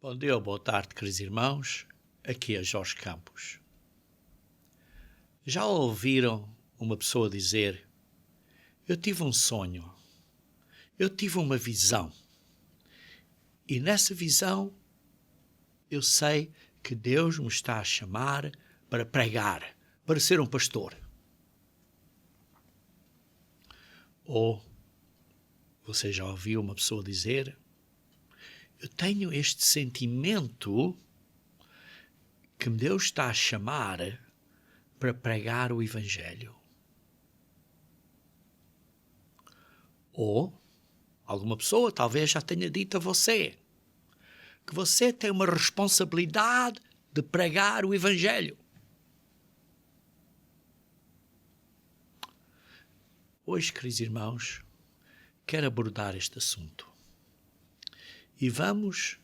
Bom dia ou boa tarde, queridos irmãos. Aqui é Jorge Campos. Já ouviram uma pessoa dizer: eu tive um sonho, eu tive uma visão, e nessa visão eu sei que Deus me está a chamar para pregar, para ser um pastor? Ou você já ouviu uma pessoa dizer: eu tenho este sentimento que Deus está a chamar para pregar o Evangelho? Ou alguma pessoa talvez já tenha dito a você que você tem uma responsabilidade de pregar o Evangelho. Hoje, queridos irmãos, quero abordar este assunto. E vamos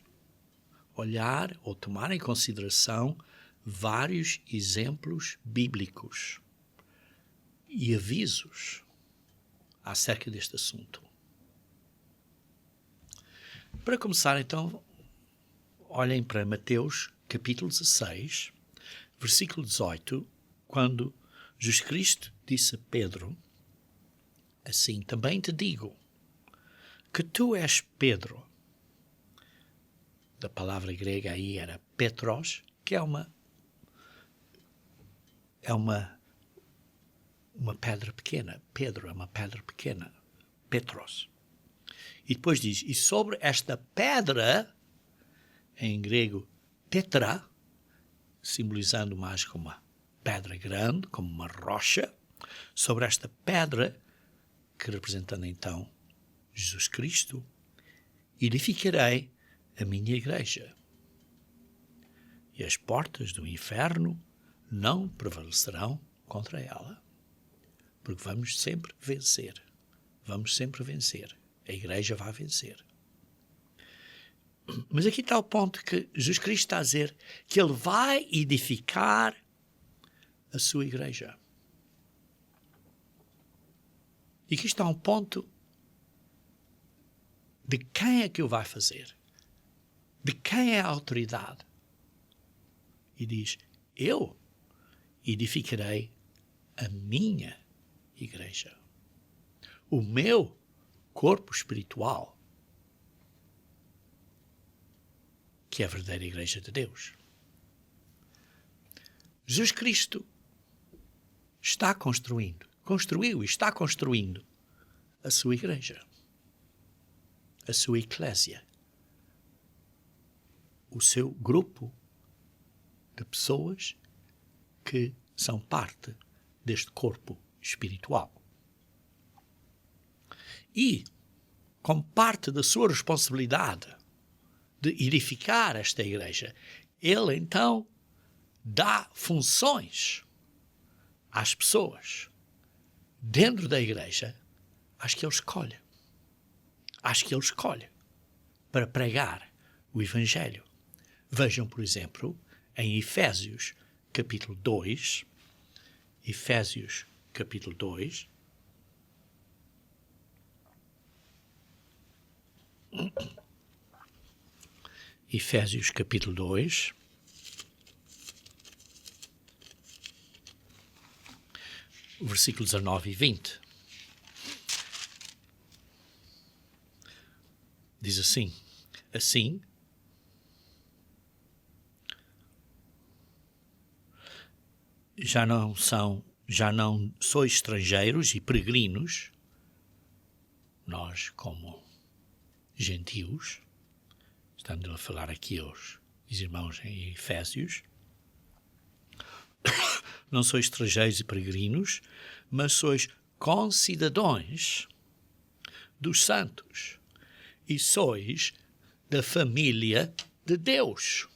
olhar ou tomar em consideração vários exemplos bíblicos e avisos acerca deste assunto. Para começar, então, olhem para Mateus, capítulo 16, versículo 18, quando Jesus Cristo disse a Pedro: assim também te digo, que tu és Pedro. Da palavra grega aí era Petros, que é uma pedra pequena. Pedro é uma pedra pequena. Petros. E depois diz: e sobre esta pedra, em grego tetra, simbolizando mais como uma pedra grande, como uma rocha, sobre esta pedra, que representando então Jesus Cristo, edificarei a minha igreja, e as portas do inferno não prevalecerão contra ela, porque vamos sempre vencer. Vamos sempre vencer. A igreja vai vencer. Mas aqui está o ponto que Jesus Cristo está a dizer que Ele vai edificar a sua igreja. E aqui está um ponto de quem é que o vai fazer. De quem é a autoridade? E diz: eu edificarei a minha igreja. O meu corpo espiritual, que é a verdadeira igreja de Deus. Jesus Cristo construiu e está construindo a sua igreja, a sua eclésia, o seu grupo de pessoas que são parte deste corpo espiritual. E, como parte da sua responsabilidade de edificar esta igreja, Ele então dá funções às pessoas dentro da igreja, às que Ele escolhe para pregar o Evangelho. Vejam, por exemplo, em Efésios, capítulo 2, Efésios, capítulo 2, Efésios, capítulo 2, versículos 19 e 20. Diz assim: assim, já não sois estrangeiros e peregrinos, nós como gentios, estamos a falar aqui aos irmãos em Efésios, não sois estrangeiros e peregrinos, mas sois concidadãos dos santos e sois da família de Deus.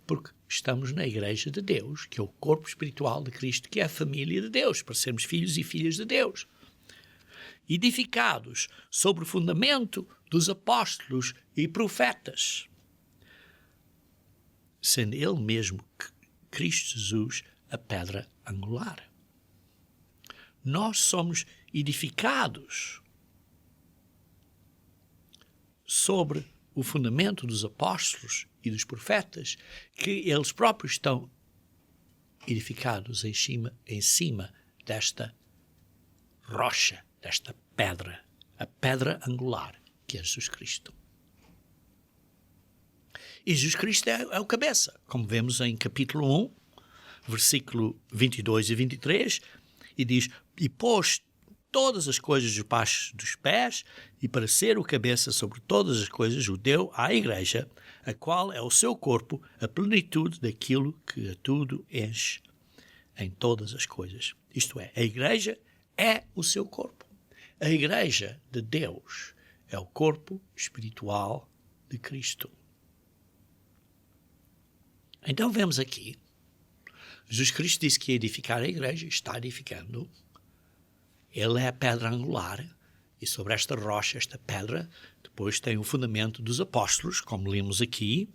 Porque estamos na igreja de Deus, que é o corpo espiritual de Cristo, que é a família de Deus, para sermos filhos e filhas de Deus. Edificados sobre o fundamento dos apóstolos e profetas, sendo Ele mesmo, Cristo Jesus, a pedra angular. Nós somos edificados sobre o fundamento dos apóstolos e dos profetas, que eles próprios estão edificados em cima desta rocha, desta pedra, a pedra angular, que é Jesus Cristo. E Jesus Cristo é o cabeça, como vemos em capítulo 1, versículo 22 e 23, e diz, e pôs todas as coisas debaixo dos pés, e para ser o cabeça sobre todas as coisas, o deu à igreja, a qual é o seu corpo, a plenitude daquilo que a tudo enche em todas as coisas. Isto é, a igreja é o seu corpo. A igreja de Deus é o corpo espiritual de Cristo. Então vemos aqui, Jesus Cristo disse que ia edificar a igreja, está edificando. Ele é a pedra angular, e sobre esta rocha, esta pedra, depois tem o fundamento dos apóstolos, como lemos aqui,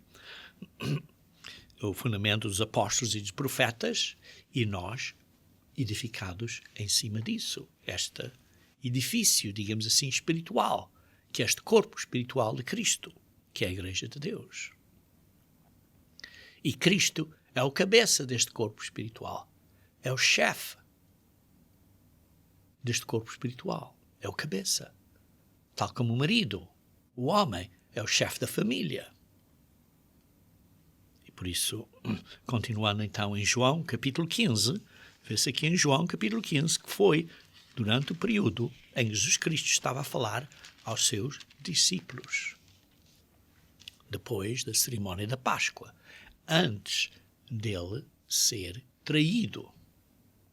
o fundamento dos apóstolos e dos profetas, e nós edificados em cima disso. Este edifício, digamos assim, espiritual, que é este corpo espiritual de Cristo, que é a igreja de Deus. E Cristo é o cabeça deste corpo espiritual, é o chefe deste corpo espiritual, é o cabeça, tal como o marido, o homem, é o chefe da família. E por isso, continuando então em João capítulo 15, vê-se aqui em João capítulo 15, que foi durante o período em que Jesus Cristo estava a falar aos seus discípulos, depois da cerimónia da Páscoa, antes dele ser traído,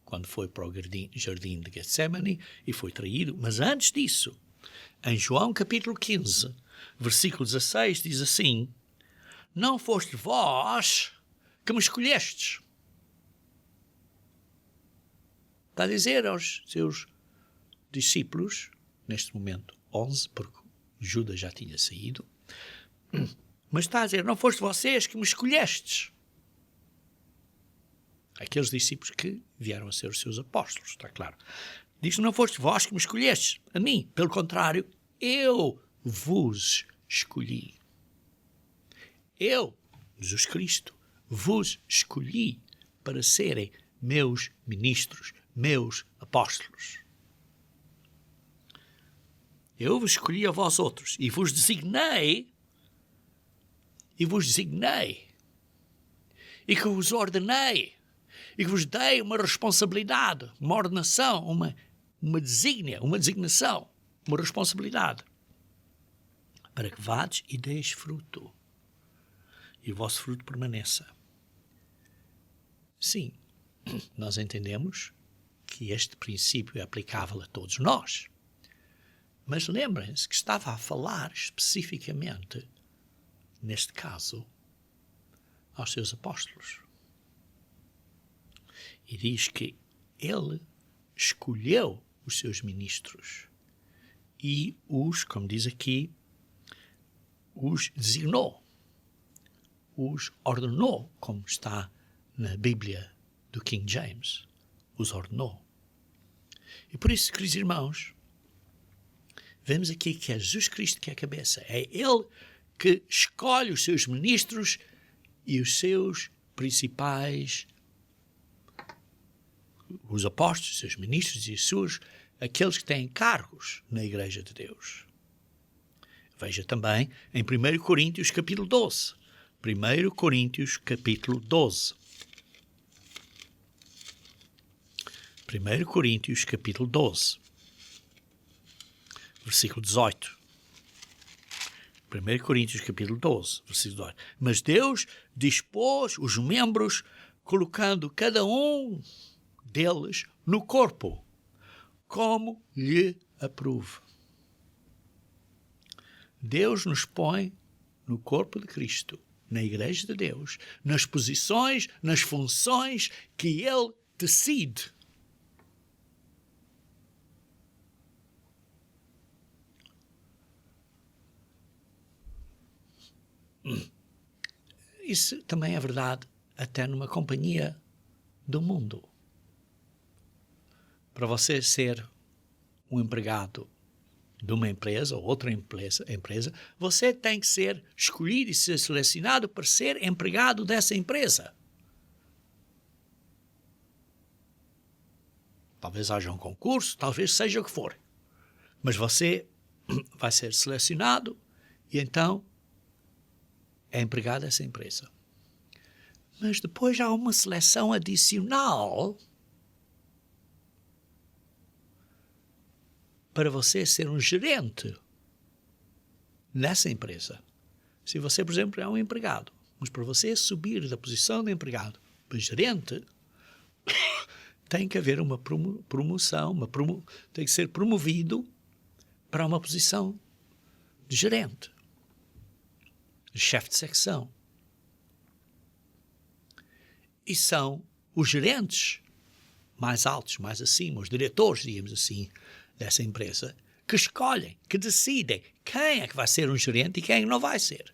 quando foi para o jardim de Getsemane e foi traído. Mas antes disso, em João capítulo 15, versículo 16, diz assim, não foste vós que me escolhestes. Está a dizer aos seus discípulos, neste momento 11, porque Judas já tinha saído, mas está a dizer, não foste vocês que me escolhestes. Aqueles discípulos que vieram a ser os seus apóstolos, está claro. Diz, não foste vós que me escolhestes, a mim. Pelo contrário, eu vos escolhi. Eu, Jesus Cristo, vos escolhi para serem meus ministros, meus apóstolos. Eu vos escolhi a vós outros e vos designei, e que vos ordenei, e que vos dei uma responsabilidade, uma ordenação, uma designação, uma responsabilidade, para que vades e deis fruto, e o vosso fruto permaneça. Sim, nós entendemos que este princípio é aplicável a todos nós, mas lembrem-se que estava a falar especificamente, neste caso, aos seus apóstolos. E diz que ele escolheu os seus ministros e os, como diz aqui, os designou, os ordenou, como está na Bíblia do King James, os ordenou. E por isso, queridos irmãos, vemos aqui que é Jesus Cristo que é a cabeça, é ele que escolhe os seus ministros e os seus principais, os apóstolos, os seus ministros e aqueles que têm cargos na Igreja de Deus. Veja também em 1 Coríntios capítulo 12. 1 Coríntios capítulo 12. 1 Coríntios capítulo 12. Versículo 18. 1 Coríntios capítulo 12, versículo 18. Mas Deus dispôs os membros, colocando cada um deles no corpo, como lhe aprouve. Deus nos põe no corpo de Cristo, na Igreja de Deus, nas posições, nas funções que Ele decide. Isso também é verdade até numa companhia do mundo. Para você ser um empregado de uma empresa ou outra empresa, você tem que ser escolhido e ser selecionado para ser empregado dessa empresa. Talvez haja um concurso, talvez seja o que for. Mas você vai ser selecionado e então é empregado dessa empresa. Mas depois há uma seleção adicional para você ser um gerente nessa empresa. Se você, por exemplo, é um empregado, mas para você subir da posição de empregado para gerente, tem que haver uma promoção, tem que ser promovido para uma posição de gerente, de chefe de secção. E são os gerentes mais altos, mais acima, os diretores, digamos assim, dessa empresa, que escolhem, que decidem quem é que vai ser um gerente e quem não vai ser.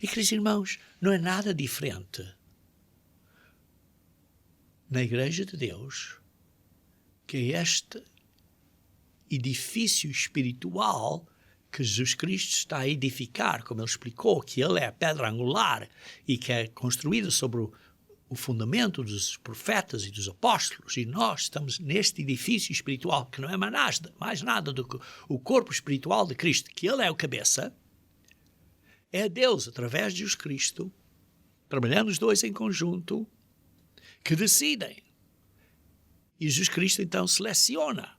E, queridos irmãos, não é nada diferente na Igreja de Deus, que é este edifício espiritual que Jesus Cristo está a edificar, como ele explicou, que ele é a pedra angular e que é construída sobre o fundamento dos profetas e dos apóstolos, e nós estamos neste edifício espiritual que não é mais nada do que o corpo espiritual de Cristo, que ele é o cabeça. É Deus, através de Jesus Cristo, trabalhando os dois em conjunto, que decidem. E Jesus Cristo então seleciona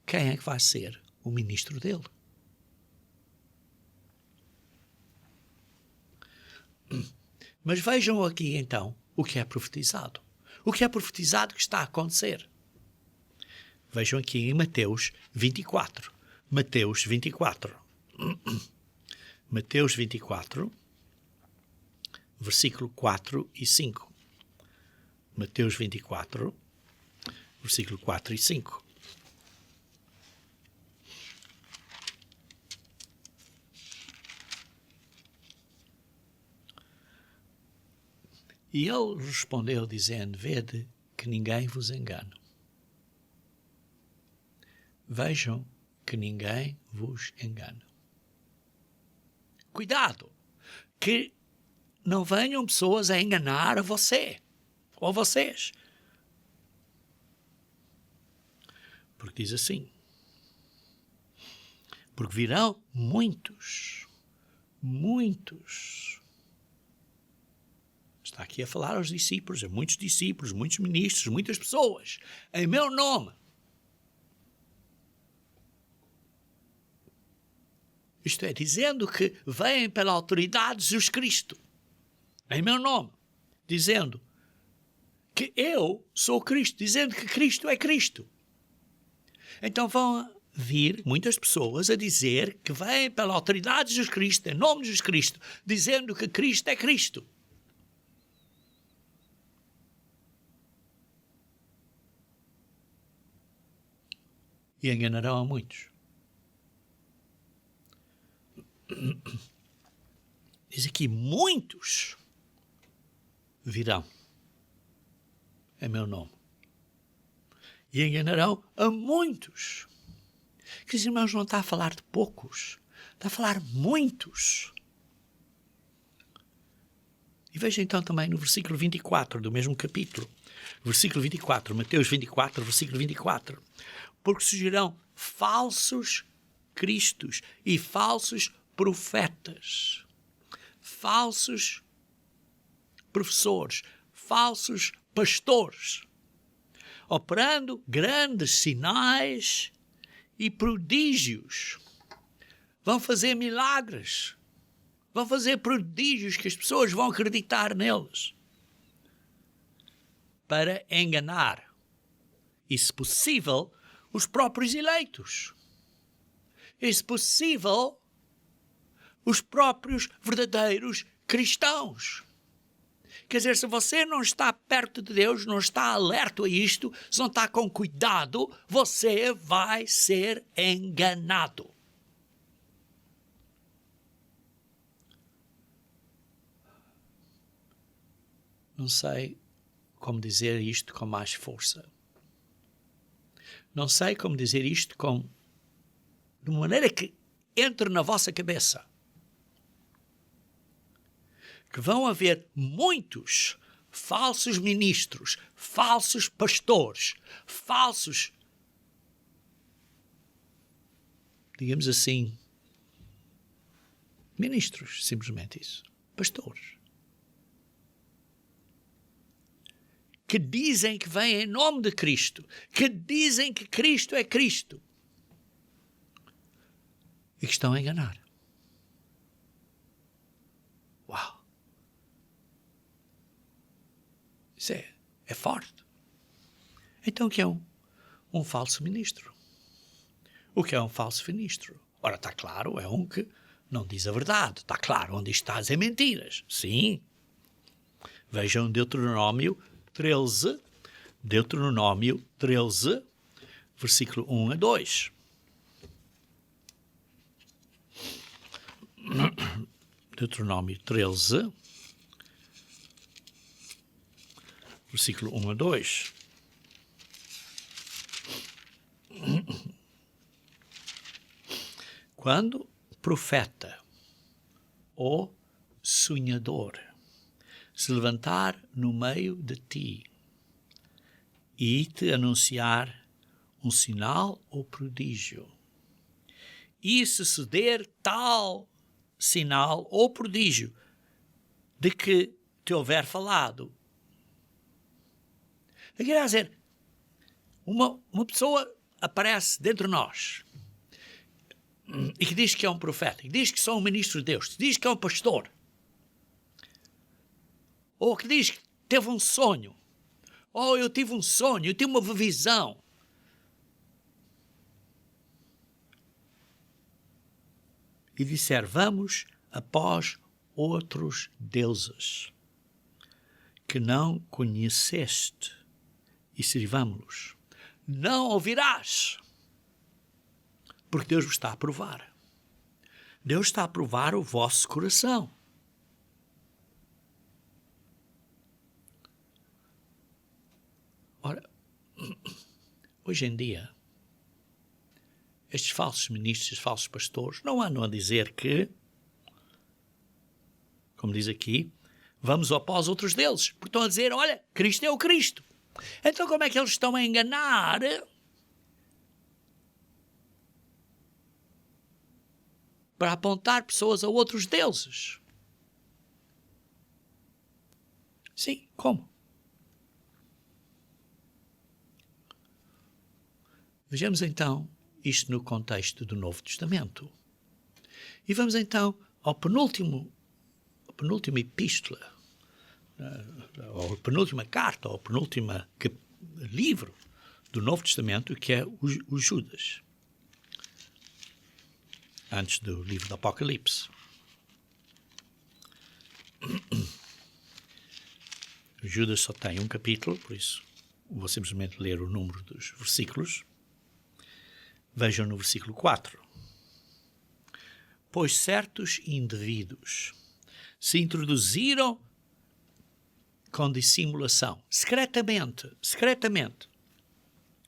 quem é que vai ser o ministro dele. Mas vejam aqui então o que é profetizado. O que é profetizado que está a acontecer. Vejam aqui em Mateus 24. Mateus 24. Mateus 24, versículo 4 e 5. Mateus 24, versículo 4 e 5. E ele respondeu dizendo, vede que ninguém vos engane. Vejam que ninguém vos engane. Cuidado, que não venham pessoas a enganar a você ou vocês. Porque diz assim, porque virão muitos, está aqui a falar aos discípulos, a muitos discípulos, muitos ministros, muitas pessoas, em meu nome. Isto é, dizendo que vêm pela autoridade de Jesus Cristo, em meu nome, dizendo que eu sou Cristo, dizendo que Cristo é Cristo. Então vão vir muitas pessoas a dizer que vêm pela autoridade de Jesus Cristo, em nome de Jesus Cristo, dizendo que Cristo é Cristo. E enganarão a muitos. Diz aqui, muitos virão em meu nome. E enganarão a muitos. Queridos irmãos, não está a falar de poucos. Está a falar muitos. E veja então também no versículo 24 do mesmo capítulo. Versículo 24, Mateus 24, versículo 24. Porque surgirão falsos cristos e falsos profetas, falsos professores, falsos pastores, operando grandes sinais e prodígios. Vão fazer milagres, vão fazer prodígios que as pessoas vão acreditar neles, para enganar, e se possível, os próprios eleitos. E se possível, os próprios verdadeiros cristãos. Quer dizer, se você não está perto de Deus, não está alerta a isto, se não está com cuidado, você vai ser enganado. Não sei como dizer isto com mais força. Não sei como dizer isto de uma maneira que entre na vossa cabeça. Que vão haver muitos falsos ministros, falsos pastores, falsos, digamos assim, ministros, simplesmente isso, pastores, que dizem que vêm em nome de Cristo, que dizem que Cristo é Cristo e que estão a enganar. Uau! Isso é forte. Então o que é um falso ministro? O que é um falso ministro? Ora, está claro, é um que não diz a verdade. Está claro, onde está a dizer mentiras. Sim. Vejam Deuteronômio 13, versículo 1 a 2. Deuteronômio 13, versículo 1 a 2. Quando profeta ou sonhador se levantar no meio de ti e te anunciar um sinal ou prodígio, e suceder tal sinal ou prodígio de que te houver falado. Quer dizer, uma pessoa aparece dentro de nós e que diz que é um profeta, que diz que sou um ministro de Deus, que diz que é um pastor, ou que diz que teve um sonho, ou eu tive um sonho, eu tive uma visão. E disser, vamos após outros deuses que não conheceste e sirvamo-los. Não ouvirás, porque Deus vos está a provar. Deus está a provar o vosso coração. Ora, hoje em dia, estes falsos ministros, falsos pastores, não andam a dizer que, como diz aqui, vamos após outros deuses. Porque estão a dizer, olha, Cristo é o Cristo. Então como é que eles estão a enganar para apontar pessoas a outros deuses? Sim, como? Vejamos então isto no contexto do Novo Testamento. E vamos então ao penúltima epístola, ou penúltima carta, ou penúltima livro do Novo Testamento, que é o Judas, antes do livro do Apocalipse. O Judas só tem um capítulo, por isso vou simplesmente ler o número dos versículos. Vejam no versículo 4. Pois certos indivíduos se introduziram com dissimulação, secretamente,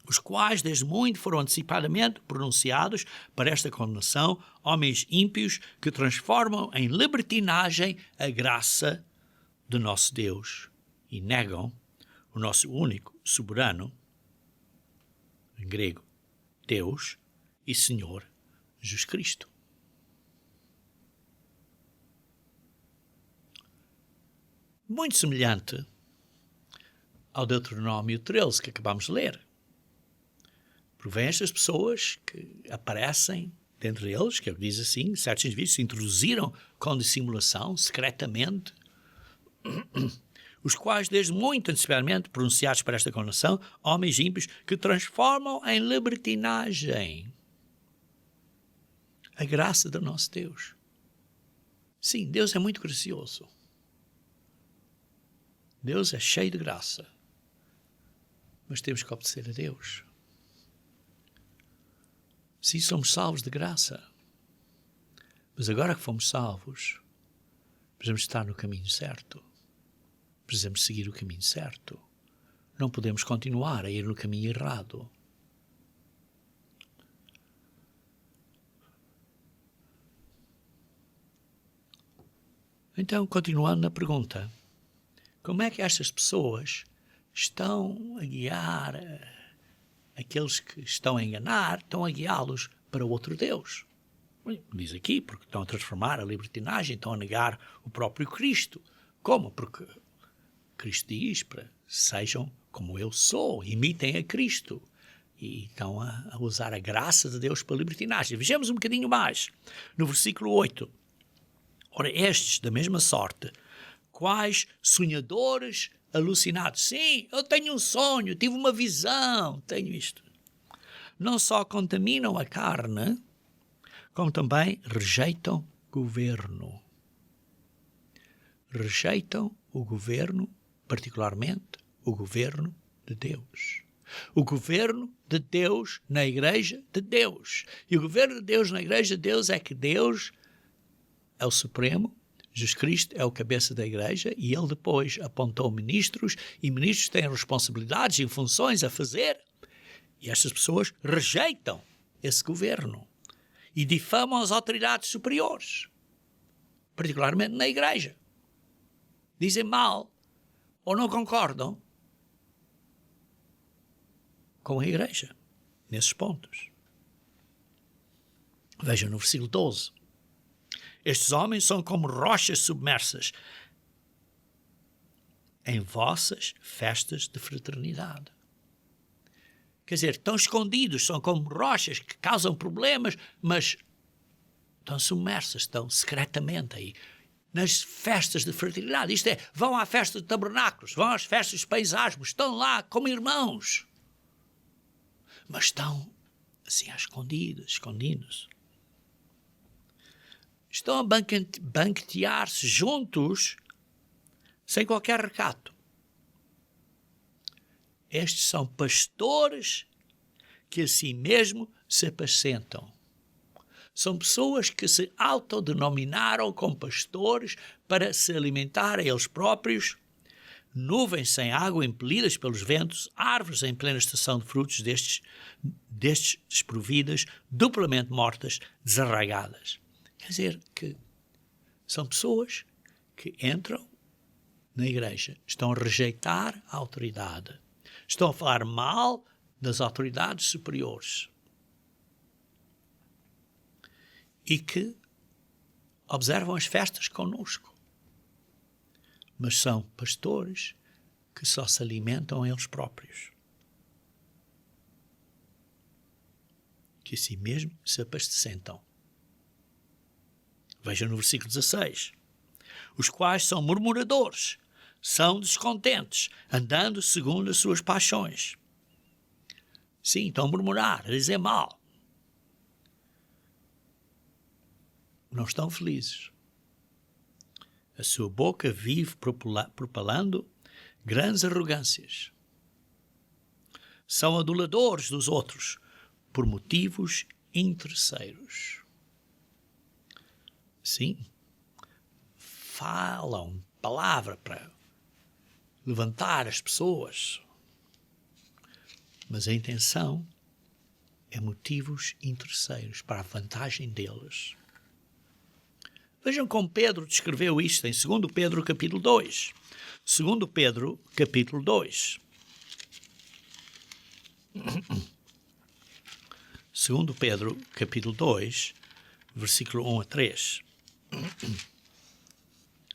os quais desde muito foram antecipadamente pronunciados para esta condenação, homens ímpios que transformam em libertinagem a graça do nosso Deus e negam o nosso único soberano, em grego, Deus e Senhor Jesus Cristo. Muito semelhante ao Deuteronômio 13 que acabamos de ler. Provém estas pessoas que aparecem dentro deles, que diz assim, certos indivíduos se introduziram com dissimulação, secretamente, os quais desde muito antecipadamente pronunciados para esta condenação, homens ímpios que transformam em libertinagem a graça do nosso Deus. Sim, Deus é muito gracioso. Deus é cheio de graça. Mas temos que obedecer a Deus. Sim, somos salvos de graça. Mas agora que fomos salvos, precisamos estar no caminho certo. Precisamos seguir o caminho certo. não podemos continuar a ir no caminho errado. Então, continuando na pergunta, como é que estas pessoas estão a guiar aqueles que estão a enganar, estão a guiá-los para outro Deus? Diz aqui, porque estão a transformar a libertinagem, estão a negar o próprio Cristo. Como? Porque Cristo diz para sejam como eu sou, imitem a Cristo. E estão a usar a graça de Deus para a libertinagem. Vejamos um bocadinho mais. No versículo 8. Ora, estes, da mesma sorte, quais sonhadores alucinados. Sim, eu tenho um sonho, tive uma visão, tenho isto. Não só contaminam a carne, como também rejeitam governo. Rejeitam o governo, particularmente o governo de Deus. O governo de Deus na Igreja de Deus. E o governo de Deus na Igreja de Deus é que Deus é o Supremo, Jesus Cristo é o cabeça da Igreja e ele depois apontou ministros e ministros têm responsabilidades e funções a fazer e estas pessoas rejeitam esse governo e difamam as autoridades superiores, particularmente na Igreja. Dizem mal ou não concordam com a Igreja nesses pontos. Vejam no versículo 12. Estes homens são como rochas submersas em vossas festas de fraternidade. Quer dizer, estão escondidos, são como rochas que causam problemas, mas estão submersas, estão secretamente aí, nas festas de fraternidade. Isto é, vão à festa de tabernáculos, vão às festas de paisasmos, estão lá como irmãos. Mas estão assim escondidos. Estão a banquetear-se juntos sem qualquer recato. Estes são pastores que a si mesmo se apacentam. São pessoas que se autodenominaram como pastores para se alimentar a eles próprios, nuvens sem água impelidas pelos ventos, árvores em plena estação de frutos destes desprovidas, duplamente mortas, desarraigadas. Quer dizer que são pessoas que entram na igreja, estão a rejeitar a autoridade, estão a falar mal das autoridades superiores e que observam as festas connosco, mas são pastores que só se alimentam eles próprios, que a si mesmo se apacentam. Vejam no versículo 16. Os quais são murmuradores, são descontentes, andando segundo as suas paixões. Sim, estão a murmurar, a dizer mal. Não estão felizes. A sua boca vive propalando grandes arrogâncias. São aduladores dos outros por motivos interesseiros. Sim, falam palavra para levantar as pessoas, mas a intenção é motivos interesseiros para a vantagem deles. Vejam como Pedro descreveu isto em 2 Pedro capítulo 2. 2 Pedro capítulo 2. 2 Pedro capítulo 2, versículo 1 a 3.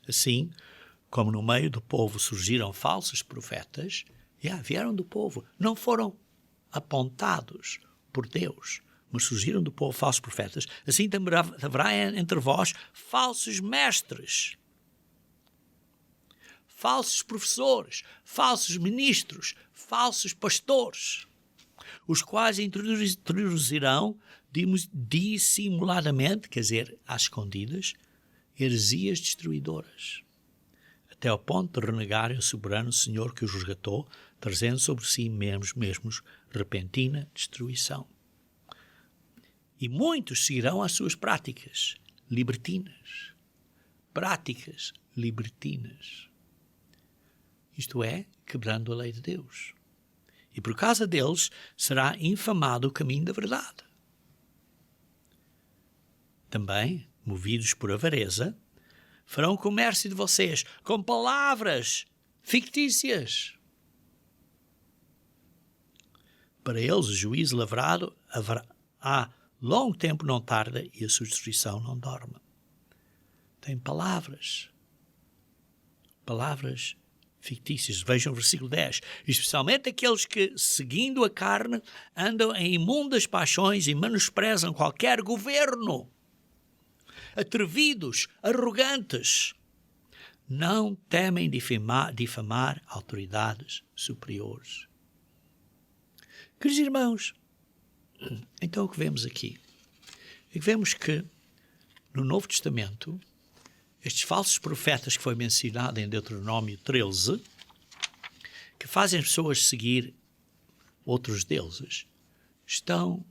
Assim, como no meio do povo surgiram falsos profetas, vieram do povo, não foram apontados por Deus, mas surgiram do povo falsos profetas, assim também haverá entre vós falsos mestres, falsos professores, falsos ministros, falsos pastores, os quais introduzirão dissimuladamente, quer dizer, às escondidas, heresias destruidoras, até ao ponto de renegarem o soberano Senhor que os resgatou, trazendo sobre si mesmos repentina destruição. E muitos seguirão as suas práticas libertinas. Práticas libertinas. Isto é, quebrando a lei de Deus. E por causa deles será infamado o caminho da verdade. Também, movidos por avareza, farão comércio de vocês com palavras fictícias. Para eles o juízo lavrado há longo tempo não tarda e a sua destruição não dorme. Tem palavras fictícias. Vejam o versículo 10. Especialmente aqueles que, seguindo a carne, andam em imundas paixões e menosprezam qualquer governo. Atrevidos, arrogantes, não temem difamar autoridades superiores. Queridos irmãos, então o que vemos aqui? É que vemos que no Novo Testamento, estes falsos profetas que foi mencionado em Deuteronômio 13, que fazem as pessoas seguir outros deuses, estão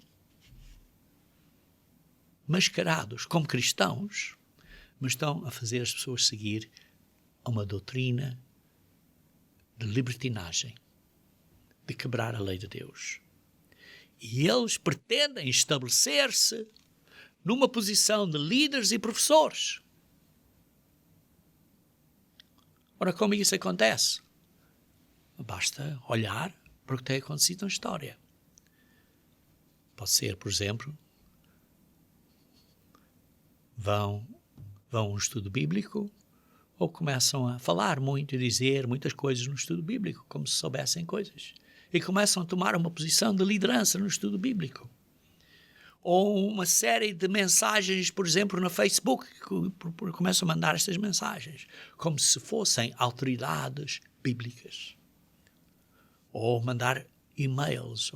mascarados como cristãos, mas estão a fazer as pessoas seguir a uma doutrina de libertinagem, de quebrar a lei de Deus. E eles pretendem estabelecer-se numa posição de líderes e professores. Ora, como isso acontece? Basta olhar para o que tem acontecido na história. Pode ser, por exemplo, vão a um estudo bíblico ou começam a falar muito e dizer muitas coisas no estudo bíblico, como se soubessem coisas. E começam a tomar uma posição de liderança no estudo bíblico. Ou uma série de mensagens, por exemplo, no Facebook, que começam a mandar estas mensagens, como se fossem autoridades bíblicas. Ou mandar e-mails,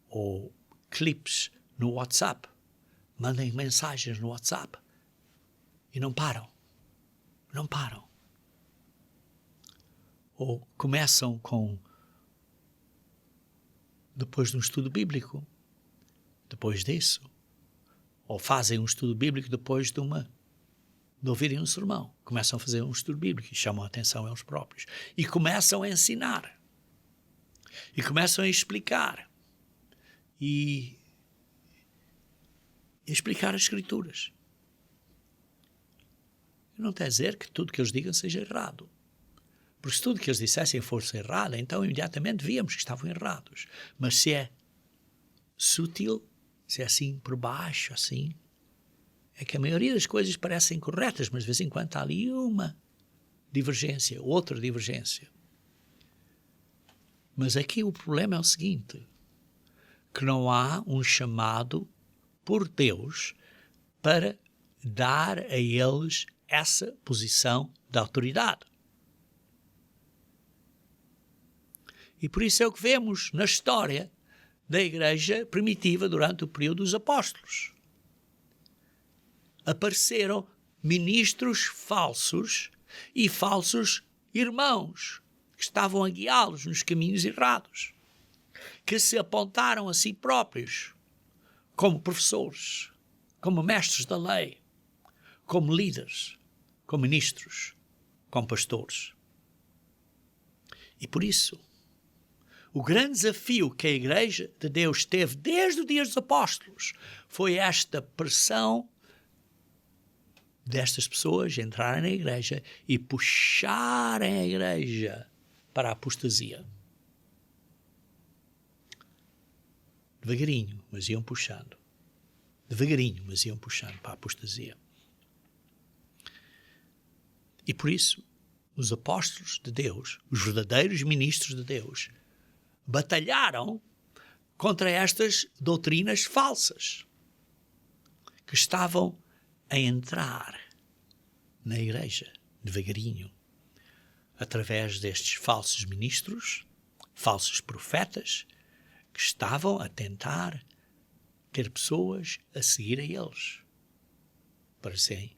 ou clipes no WhatsApp. Mandem mensagens no WhatsApp e não param. Ou começam depois de um estudo bíblico, depois disso, ou fazem um estudo bíblico depois de ouvirem um sermão. Começam a fazer um estudo bíblico e chamam a atenção a eles próprios. E começam a ensinar. E começam a explicar. E explicar as Escrituras. Não quer dizer que tudo que eles digam seja errado. Porque se tudo que eles dissessem fosse errado, então imediatamente víamos que estavam errados. Mas se é sutil, se é assim por baixo, assim, é que a maioria das coisas parecem corretas, mas de vez em quando há ali uma divergência, outra divergência. Mas aqui o problema é o seguinte, que não há um chamado por Deus para dar a eles essa posição de autoridade. E por isso é o que vemos na história da igreja primitiva durante o período dos apóstolos. Apareceram ministros falsos e falsos irmãos que estavam a guiá-los nos caminhos errados, que se apontaram a si próprios como professores, como mestres da lei, como líderes, como ministros, como pastores. E por isso, o grande desafio que a Igreja de Deus teve desde os dias dos apóstolos foi esta pressão destas pessoas entrarem na Igreja e puxarem a Igreja para a apostasia. Devagarinho, mas iam puxando. Devagarinho, mas iam puxando para a apostasia. E por isso, os apóstolos de Deus, os verdadeiros ministros de Deus, batalharam contra estas doutrinas falsas que estavam a entrar na igreja, devagarinho, através destes falsos ministros, falsos profetas, que estavam a tentar ter pessoas a seguir a eles, para serem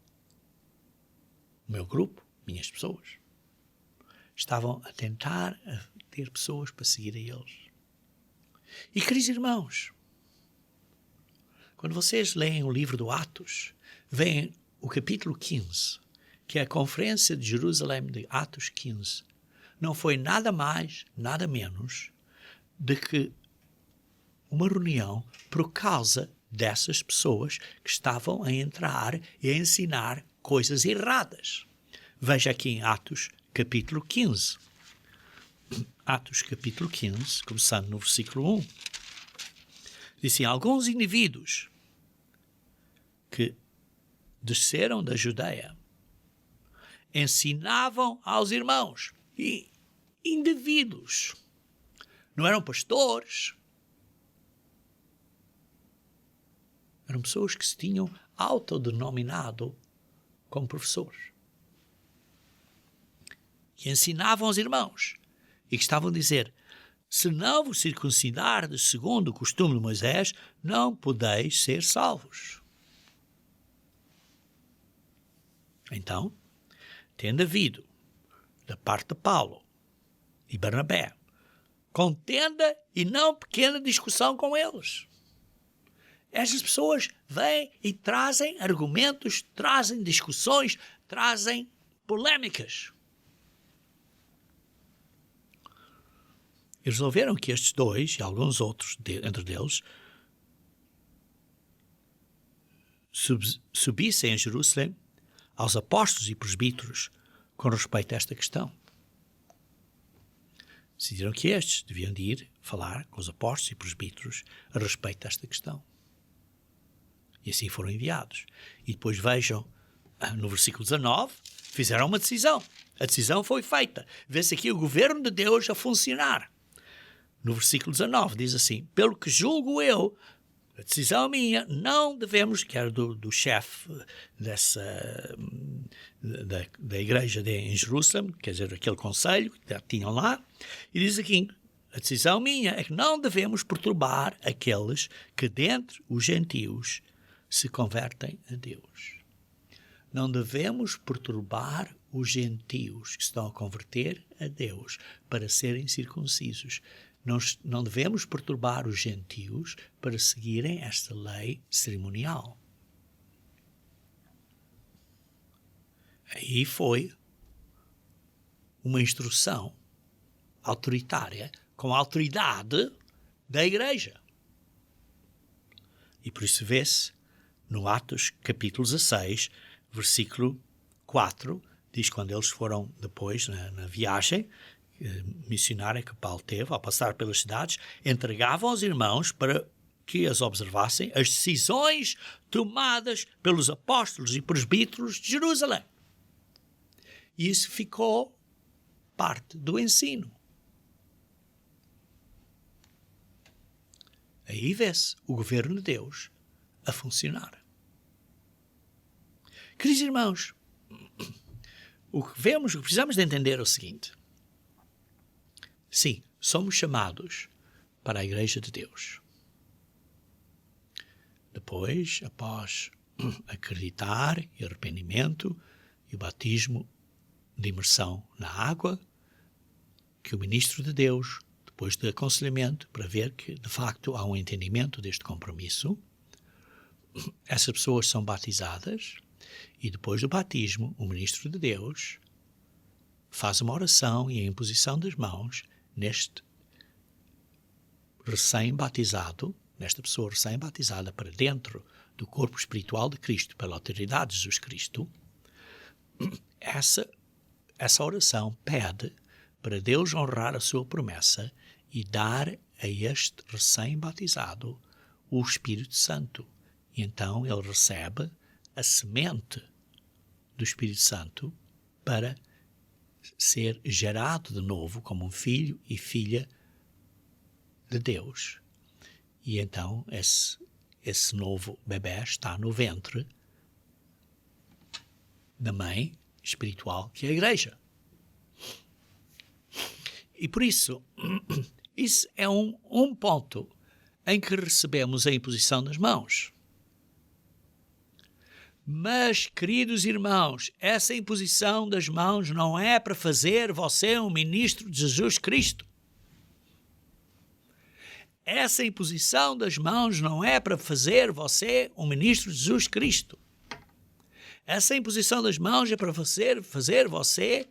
o meu grupo, minhas pessoas. Estavam a tentar ter pessoas para seguir a eles. E, queridos irmãos, quando vocês leem o livro do Atos, veem o capítulo 15, que a Conferência de Jerusalém de Atos 15 não foi nada mais, nada menos do que uma reunião por causa dessas pessoas que estavam a entrar e a ensinar coisas erradas. Veja aqui em Atos capítulo 15. Atos capítulo 15, começando no versículo 1. Diz assim: alguns indivíduos que desceram da Judeia ensinavam aos irmãos, e indivíduos, não eram pastores, eram pessoas que se tinham autodenominado como professores, e ensinavam aos irmãos, e que estavam a dizer: se não vos circuncidardes segundo o costume de Moisés, não podeis ser salvos. Então, tendo havido, da parte de Paulo e Barnabé, contenda e não pequena discussão com eles. Estas pessoas vêm e trazem argumentos, trazem discussões, trazem polêmicas. E resolveram que estes dois e alguns outros entre deles subissem a Jerusalém aos apóstolos e presbíteros com respeito a esta questão. Decidiram que estes deviam de ir falar com os apóstolos e presbíteros a respeito desta questão. E assim foram enviados. E depois vejam, no versículo 19, fizeram uma decisão. A decisão foi feita. Vê-se aqui o governo de Deus a funcionar. No versículo 19 diz assim: pelo que julgo eu, a decisão minha, não devemos, que era do chefe da igreja em Jerusalém, quer dizer, aquele conselho que tinham lá, e diz aqui: a decisão minha é que não devemos perturbar aqueles que dentre os gentios se convertem a Deus. Não devemos perturbar os gentios que se estão a converter a Deus para serem circuncisos. Não devemos perturbar os gentios para seguirem esta lei cerimonial. Aí foi uma instrução autoritária com a autoridade da igreja. E por isso vê-se no Atos capítulo 16, versículo 4, diz quando eles foram depois na viagem missionária que Paulo teve, ao passar pelas cidades, entregavam aos irmãos para que as observassem as decisões tomadas pelos apóstolos e presbíteros de Jerusalém. E isso ficou parte do ensino. Aí vê-se o governo de Deus a funcionar. Queridos irmãos, o que precisamos de entender é o seguinte: sim, somos chamados para a Igreja de Deus. Depois, após acreditar e arrependimento e o batismo de imersão na água, que o ministro de Deus, depois de aconselhamento, para ver que de facto há um entendimento deste compromisso, essas pessoas são batizadas e depois do batismo, o ministro de Deus faz uma oração e a imposição das mãos neste recém-batizado, nesta pessoa recém-batizada para dentro do corpo espiritual de Cristo, pela autoridade de Jesus Cristo. Essa oração pede para Deus honrar a sua promessa e dar a este recém-batizado o Espírito Santo. E então ele recebe a semente do Espírito Santo para ser gerado de novo como um filho e filha de Deus. E então esse novo bebé está no ventre da mãe espiritual que é a igreja. E por isso, isso é um ponto em que recebemos a imposição das mãos. Mas, queridos irmãos, essa imposição das mãos não é para fazer você um ministro de Jesus Cristo. Essa imposição das mãos não é para fazer você um ministro de Jesus Cristo. Essa imposição das mãos é para fazer você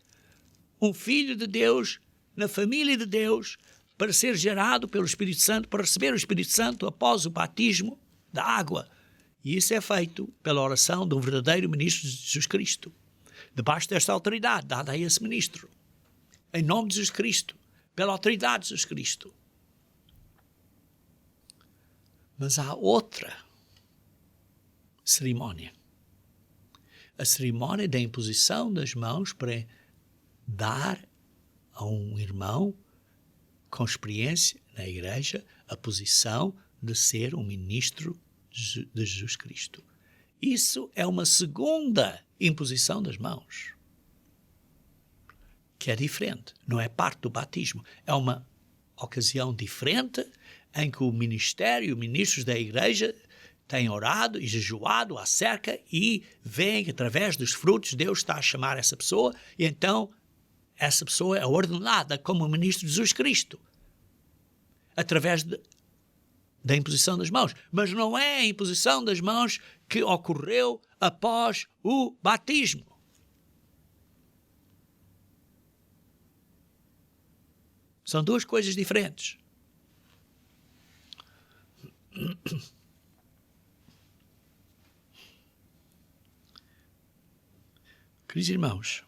um filho de Deus, na família de Deus, para ser gerado pelo Espírito Santo, para receber o Espírito Santo após o batismo da água. E isso é feito pela oração de um verdadeiro ministro de Jesus Cristo, debaixo desta autoridade dada a esse ministro, em nome de Jesus Cristo, pela autoridade de Jesus Cristo. Mas há outra cerimónia, a cerimónia da imposição das mãos para dar a um irmão com experiência na igreja a posição de ser um ministro de Jesus Cristo. Isso é uma segunda imposição das mãos, que é diferente, não é parte do batismo, é uma ocasião diferente em que o ministério, os ministros da igreja têm orado e jejuado acerca e veem que através dos frutos Deus está a chamar essa pessoa e então essa pessoa é ordenada como ministro de Jesus Cristo através da imposição das mãos. Mas não é a imposição das mãos que ocorreu após o batismo. São duas coisas diferentes. Queridos irmãos,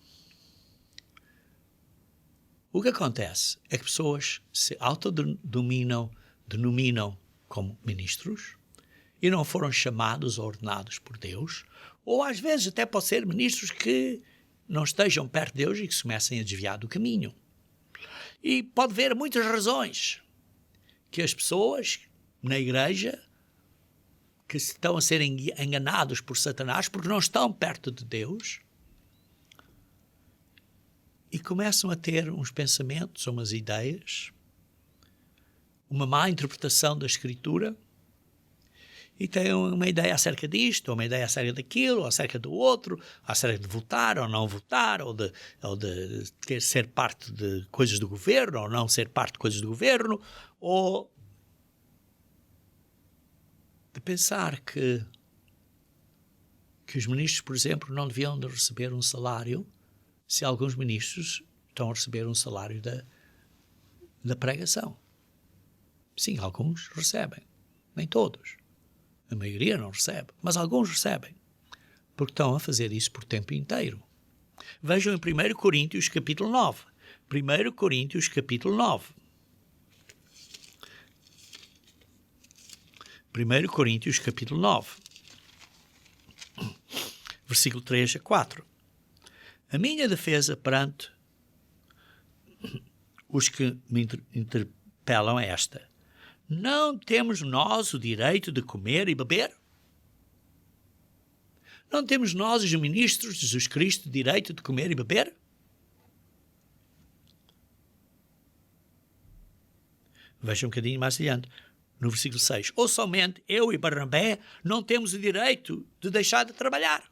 o que acontece é que pessoas se autodenominam como ministros e não foram chamados ou ordenados por Deus, ou às vezes até pode ser ministros que não estejam perto de Deus e que se comecem a desviar do caminho. E pode haver muitas razões que as pessoas na igreja que estão a ser enganados por Satanás porque não estão perto de Deus e começam a ter uns pensamentos, umas ideias, uma má interpretação da Escritura e têm uma ideia acerca disto, ou uma ideia acerca daquilo, ou acerca do outro, acerca de votar ou não votar, ou de ser parte de coisas do governo ou não ser parte de coisas do governo, ou de pensar que os ministros, por exemplo, não deviam de receber um salário se alguns ministros estão a receber um salário da pregação. Sim, alguns recebem, nem todos. A maioria não recebe, mas alguns recebem, porque estão a fazer isso por tempo inteiro. Vejam em 1 Coríntios capítulo 9. 1 Coríntios capítulo 9. 1 Coríntios capítulo 9. Versículo 3 a 4. A minha defesa perante os que me interpelam é esta: não temos nós o direito de comer e beber? Não temos nós, os ministros de Jesus Cristo, o direito de comer e beber? Vejam um bocadinho mais adiante, no versículo 6. Ou somente eu e Barnabé não temos o direito de deixar de trabalhar?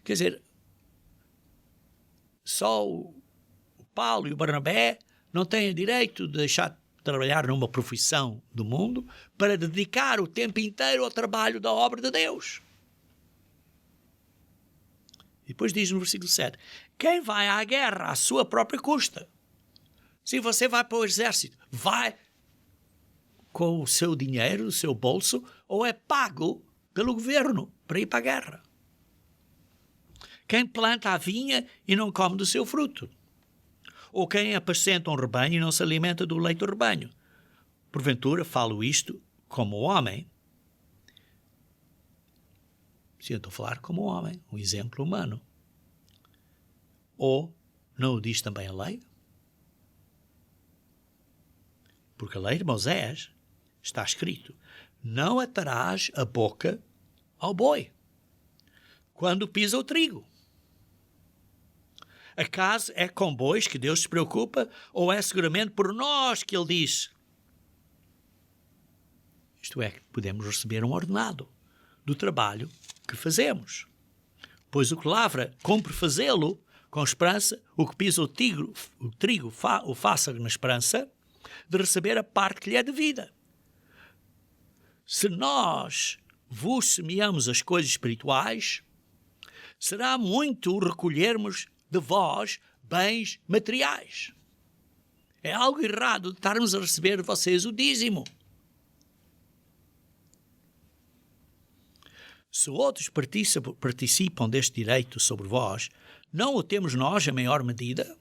Quer dizer, só o Paulo e o Barnabé não têm o direito de deixar de trabalhar numa profissão do mundo para dedicar o tempo inteiro ao trabalho da obra de Deus. E depois diz no versículo 7, quem vai à guerra à sua própria custa? Se você vai para o exército, vai com o seu dinheiro, o seu bolso, ou é pago pelo governo para ir para a guerra? Quem planta a vinha e não come do seu fruto? Ou quem apacenta um rebanho e não se alimenta do leite do rebanho? Porventura falo isto como homem. Sim, eu estou a falar como homem, um exemplo humano. Ou não o diz também a lei? Porque a lei de Moisés está escrito: não atarás a boca ao boi quando pisa o trigo. Acaso é com bois que Deus se preocupa, ou é seguramente por nós que Ele diz? Isto é, que podemos receber um ordenado do trabalho que fazemos. Pois o que lavra, cumpre fazê-lo com esperança, o que pisa o trigo o faça na esperança de receber a parte que lhe é devida. Se nós vos semeamos as coisas espirituais, será muito recolhermos de vós bens materiais. É algo errado de estarmos a receber de vocês o dízimo. Se outros participam deste direito sobre vós, não o temos nós em maior medida?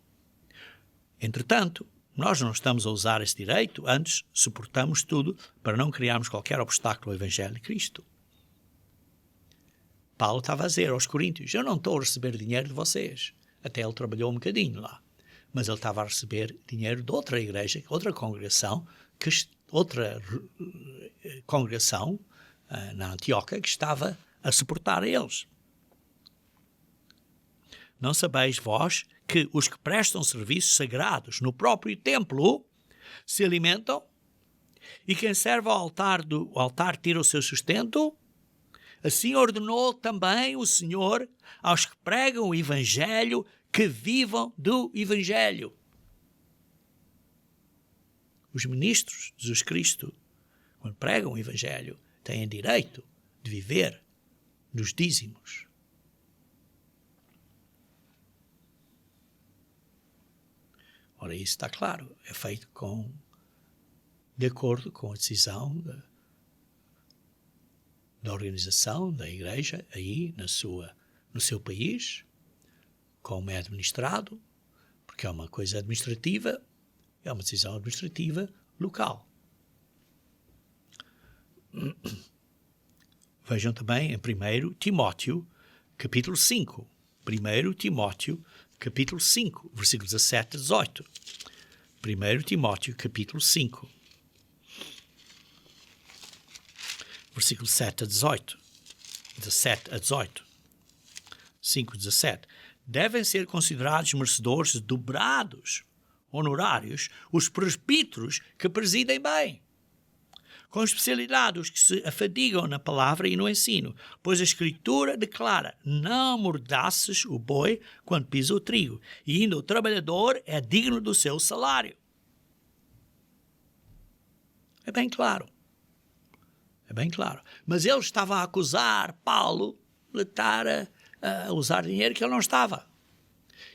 Entretanto, nós não estamos a usar esse direito, antes suportamos tudo para não criarmos qualquer obstáculo ao Evangelho de Cristo. Paulo estava a dizer aos coríntios, eu não estou a receber dinheiro de vocês. Até ele trabalhou um bocadinho lá. Mas ele estava a receber dinheiro de outra igreja, outra congregação na Antioquia que estava a suportar eles. Não sabeis vós que os que prestam serviços sagrados no próprio templo se alimentam? E quem serve ao altar tira o seu sustento? Assim ordenou também o Senhor aos que pregam o Evangelho que vivam do Evangelho. Os ministros de Jesus Cristo, quando pregam o Evangelho, têm direito de viver dos dízimos. Ora, isso está claro. É feito de acordo com a decisão da organização da igreja aí no seu país, como é administrado, porque é uma coisa administrativa, é uma decisão administrativa local. Vejam também em 1 Timóteo, capítulo 5. 1 Timóteo, capítulo 5, versículos 17 a 18. 1 Timóteo, capítulo 5. Versículo 7 a 18. 17 a 18. 5 a 17. Devem ser considerados merecedores de dobrados honorários os presbíteros que presidem bem, com especialidade os que se afadigam na palavra e no ensino, pois a Escritura declara, não mordaces o boi quando pisa o trigo, e ainda o trabalhador é digno do seu salário. É bem claro. É bem claro. Mas ele estava a acusar Paulo de estar a usar dinheiro que ele não estava.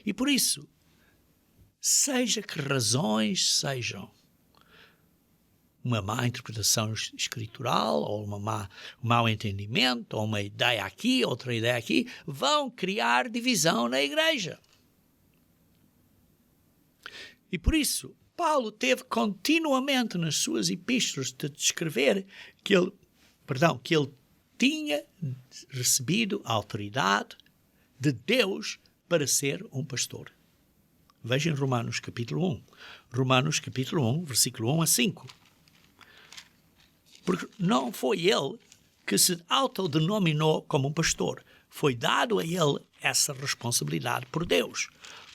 E por isso, seja que razões sejam, uma má interpretação escritural, ou um mau entendimento, ou uma ideia aqui, outra ideia aqui, vão criar divisão na igreja. E por isso, Paulo teve continuamente nas suas epístolas de descrever que ele tinha recebido a autoridade de Deus para ser um pastor. Vejam Romanos capítulo 1. Romanos capítulo 1, versículo 1 a 5. Porque não foi ele que se autodenominou como um pastor. Foi dado a ele essa responsabilidade por Deus.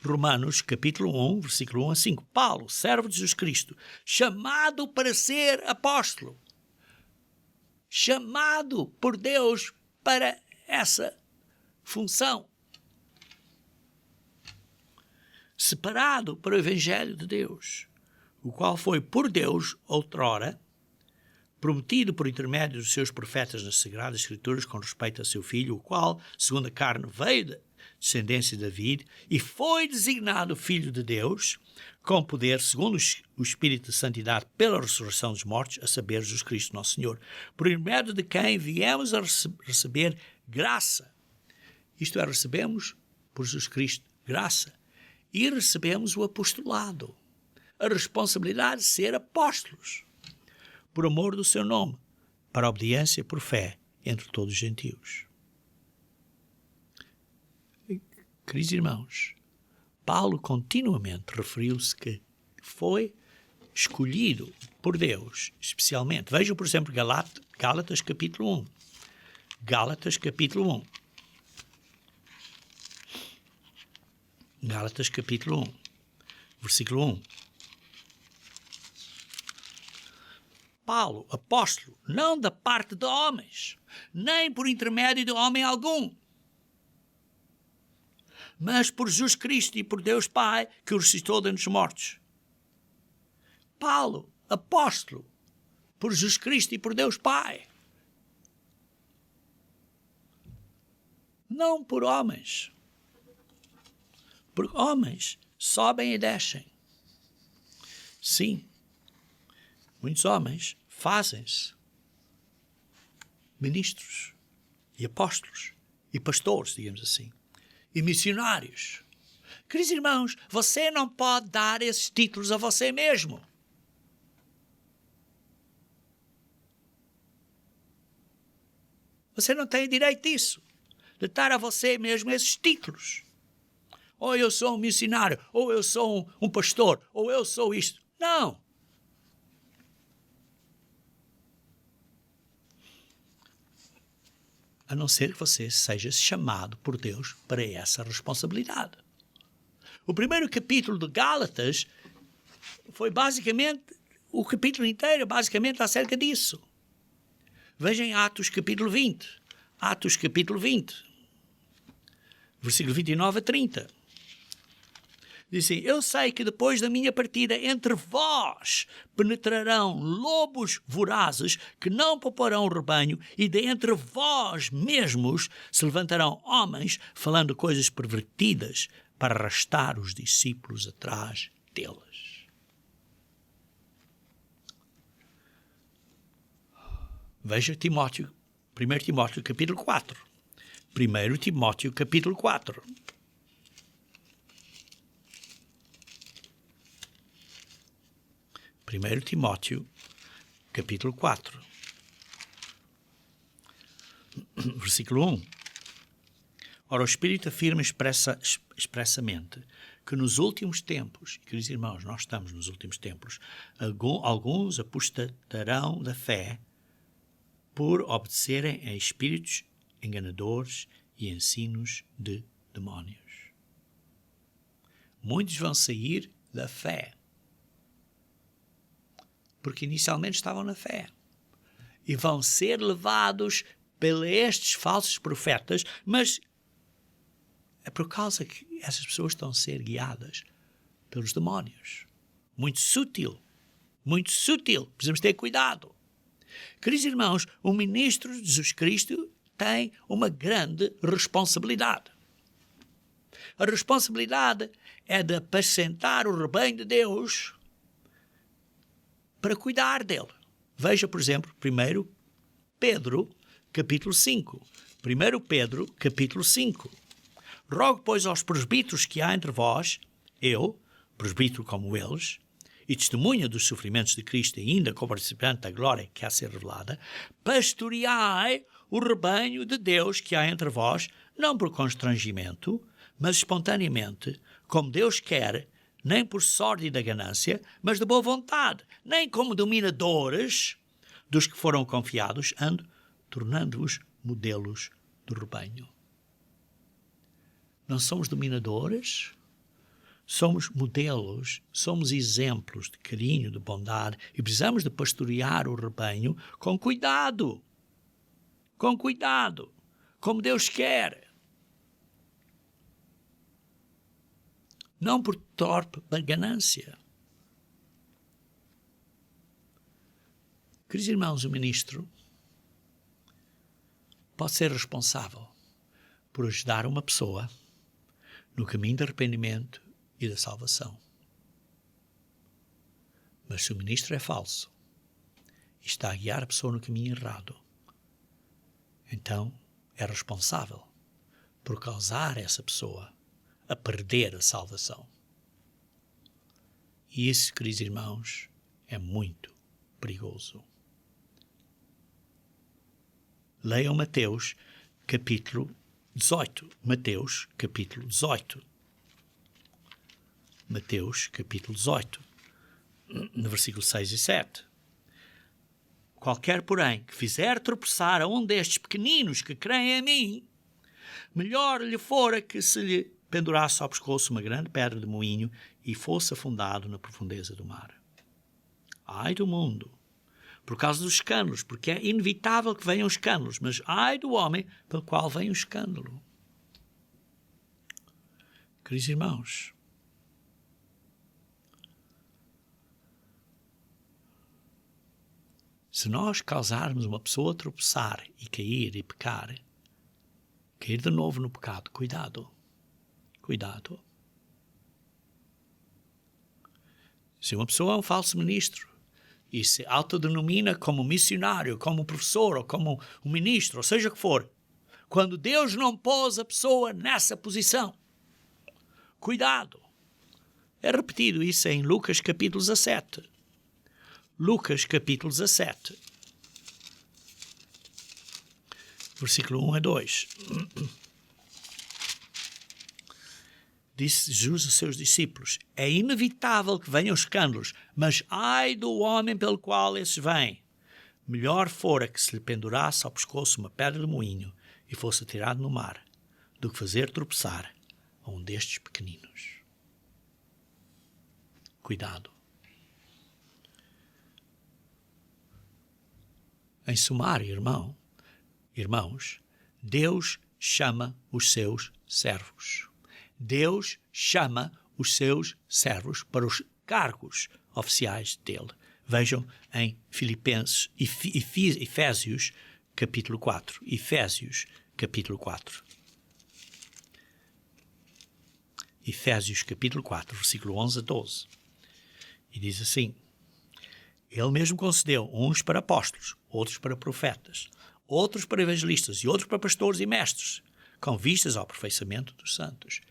Romanos capítulo 1, versículo 1 a 5. Paulo, servo de Jesus Cristo, chamado para ser apóstolo. Chamado por Deus para essa função. Separado para o Evangelho de Deus, o qual foi por Deus, outrora, prometido por intermédio dos seus profetas nas Sagradas Escrituras com respeito a seu filho, o qual, segundo a carne, veio da descendência de David e foi designado Filho de Deus, com poder, segundo o Espírito de Santidade, pela ressurreição dos mortos, a saber, Jesus Cristo, nosso Senhor, por intermédio de quem viemos a receber graça. Isto é, recebemos por Jesus Cristo graça e recebemos o apostolado, a responsabilidade de ser apóstolos, por amor do seu nome, para a obediência por fé entre todos os gentios. Queridos irmãos, Paulo continuamente referiu-se que foi escolhido por Deus, especialmente. Vejam, por exemplo, Gálatas capítulo 1. Gálatas capítulo 1. Gálatas capítulo 1, versículo 1. Paulo, apóstolo, não da parte de homens, nem por intermédio de homem algum, mas por Jesus Cristo e por Deus Pai, que o ressuscitou dentre os mortos. Paulo, apóstolo, por Jesus Cristo e por Deus Pai. Não por homens. Porque homens sobem e descem. Sim, muitos homens fazem-se ministros e apóstolos e pastores, digamos assim, e missionários. Queridos irmãos, você não pode dar esses títulos a você mesmo. Você não tem direito disso, de dar a você mesmo esses títulos. Ou eu sou um missionário, ou eu sou um pastor, ou eu sou isto. Não. A não ser que você seja chamado por Deus para essa responsabilidade. O primeiro capítulo de Gálatas foi basicamente, o capítulo inteiro basicamente acerca disso. Vejam Atos capítulo 20. Atos capítulo 20. Versículo 29 a 30. Diz assim: eu sei que depois da minha partida entre vós penetrarão lobos vorazes que não pouparão o rebanho, e de entre vós mesmos se levantarão homens falando coisas pervertidas para arrastar os discípulos atrás deles. Veja Timóteo, 1 Timóteo capítulo 4. 1 Timóteo capítulo 4. Primeiro Timóteo, capítulo 4, versículo 1. Ora, o Espírito afirma expressamente que nos últimos tempos, queridos irmãos, nós estamos nos últimos tempos, alguns apostatarão da fé por obedecerem a espíritos enganadores e ensinos de demónios. Muitos vão sair da fé, porque inicialmente estavam na fé, e vão ser levados por estes falsos profetas, mas é por causa que essas pessoas estão a ser guiadas pelos demónios. Muito sutil, precisamos ter cuidado. Queridos irmãos, o ministro de Jesus Cristo tem uma grande responsabilidade. A responsabilidade é de apacentar o rebanho de Deus para cuidar dele. Veja, por exemplo, 1 Pedro, capítulo 5. 1 Pedro, capítulo 5. Rogo, pois, aos presbíteros que há entre vós, eu, presbítero como eles, e testemunha dos sofrimentos de Cristo e ainda co-participante da glória que há a ser revelada, pastoreai o rebanho de Deus que há entre vós, não por constrangimento, mas espontaneamente, como Deus quer, nem por sórdida ganância, mas de boa vontade, nem como dominadores dos que foram confiados, tornando-vos modelos do rebanho. Não somos dominadores, somos modelos, somos exemplos de carinho, de bondade, e precisamos de pastorear o rebanho com cuidado, como Deus quer. Não por torpe ganância. Queridos irmãos, o ministro pode ser responsável por ajudar uma pessoa no caminho de arrependimento e da salvação. Mas se o ministro é falso e está a guiar a pessoa no caminho errado, então é responsável por causar essa pessoa a perder a salvação. E isso, queridos irmãos, é muito perigoso. Leiam Mateus, capítulo 18. Mateus, capítulo 18. Mateus, capítulo 18, no versículo 6 e 7. Qualquer, porém, que fizer tropeçar a um destes pequeninos que creem em mim, melhor lhe fora que se lhe pendurasse ao pescoço uma grande pedra de moinho e fosse afundado na profundeza do mar. Ai do mundo, por causa dos escândalos, porque é inevitável que venham escândalos, mas ai do homem pelo qual vem o escândalo. Queridos irmãos, se nós causarmos uma pessoa tropeçar e cair e pecar, cair de novo no pecado. Cuidado. Cuidado. Se uma pessoa é um falso ministro e se autodenomina como missionário, como professor ou como um ministro, ou seja o que for, quando Deus não pôs a pessoa nessa posição, cuidado. É repetido isso em Lucas capítulo 17. Lucas capítulo 17. Versículo 1 a 2. Disse Jesus aos seus discípulos: é inevitável que venham escândalos, mas ai do homem pelo qual esses vêm. Melhor fora que se lhe pendurasse ao pescoço uma pedra de moinho e fosse atirado no mar, do que fazer tropeçar a um destes pequeninos. Cuidado. Em sumário, irmãos, Deus chama os seus servos. Deus chama os seus servos para os cargos oficiais dele. Vejam em Efésios capítulo 4. Efésios capítulo 4. Efésios capítulo 4, versículo 11 a 12. E diz assim: Ele mesmo concedeu uns para apóstolos, outros para profetas, outros para evangelistas e outros para pastores e mestres, com vistas ao aperfeiçoamento dos santos.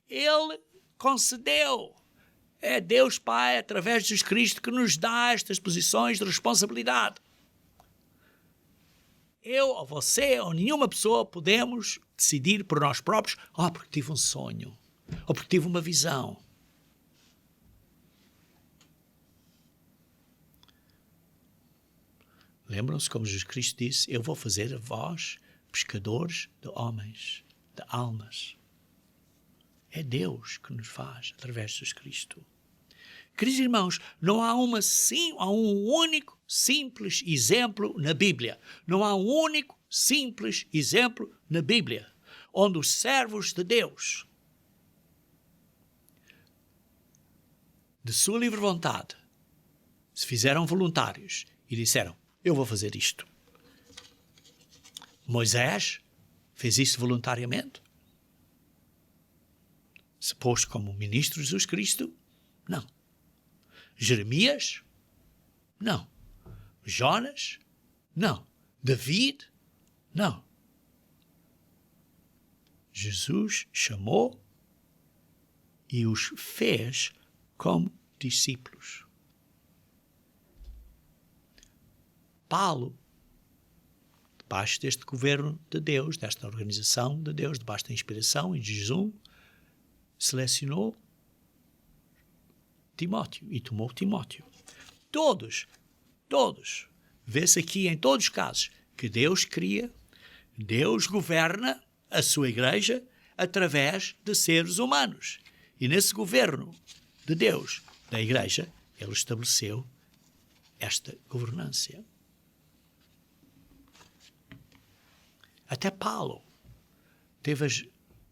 Ele concedeu. É Deus Pai, através de Jesus Cristo, que nos dá estas posições de responsabilidade. Eu, ou você, ou nenhuma pessoa podemos decidir por nós próprios, porque tive um sonho, ou porque tive uma visão. Lembram-se como Jesus Cristo disse: eu vou fazer a vós pescadores de homens, de almas. É Deus que nos faz através de Jesus Cristo. Queridos irmãos, não há um único simples exemplo na Bíblia. Não há um único simples exemplo na Bíblia onde os servos de Deus, de sua livre vontade, se fizeram voluntários e disseram: eu vou fazer isto. Moisés fez isso voluntariamente? Se pôs como ministro de Jesus Cristo? Não. Jeremias? Não. Jonas? Não. David? Não. Jesus chamou e os fez como discípulos. Paulo, debaixo deste governo de Deus, desta organização de Deus, debaixo da inspiração e de jejum, selecionou Timóteo e tomou Timóteo. Todos, vê-se aqui em todos os casos que Deus cria, Deus governa a sua igreja através de seres humanos. E nesse governo de Deus, da igreja, ele estabeleceu esta governância. Até Paulo teve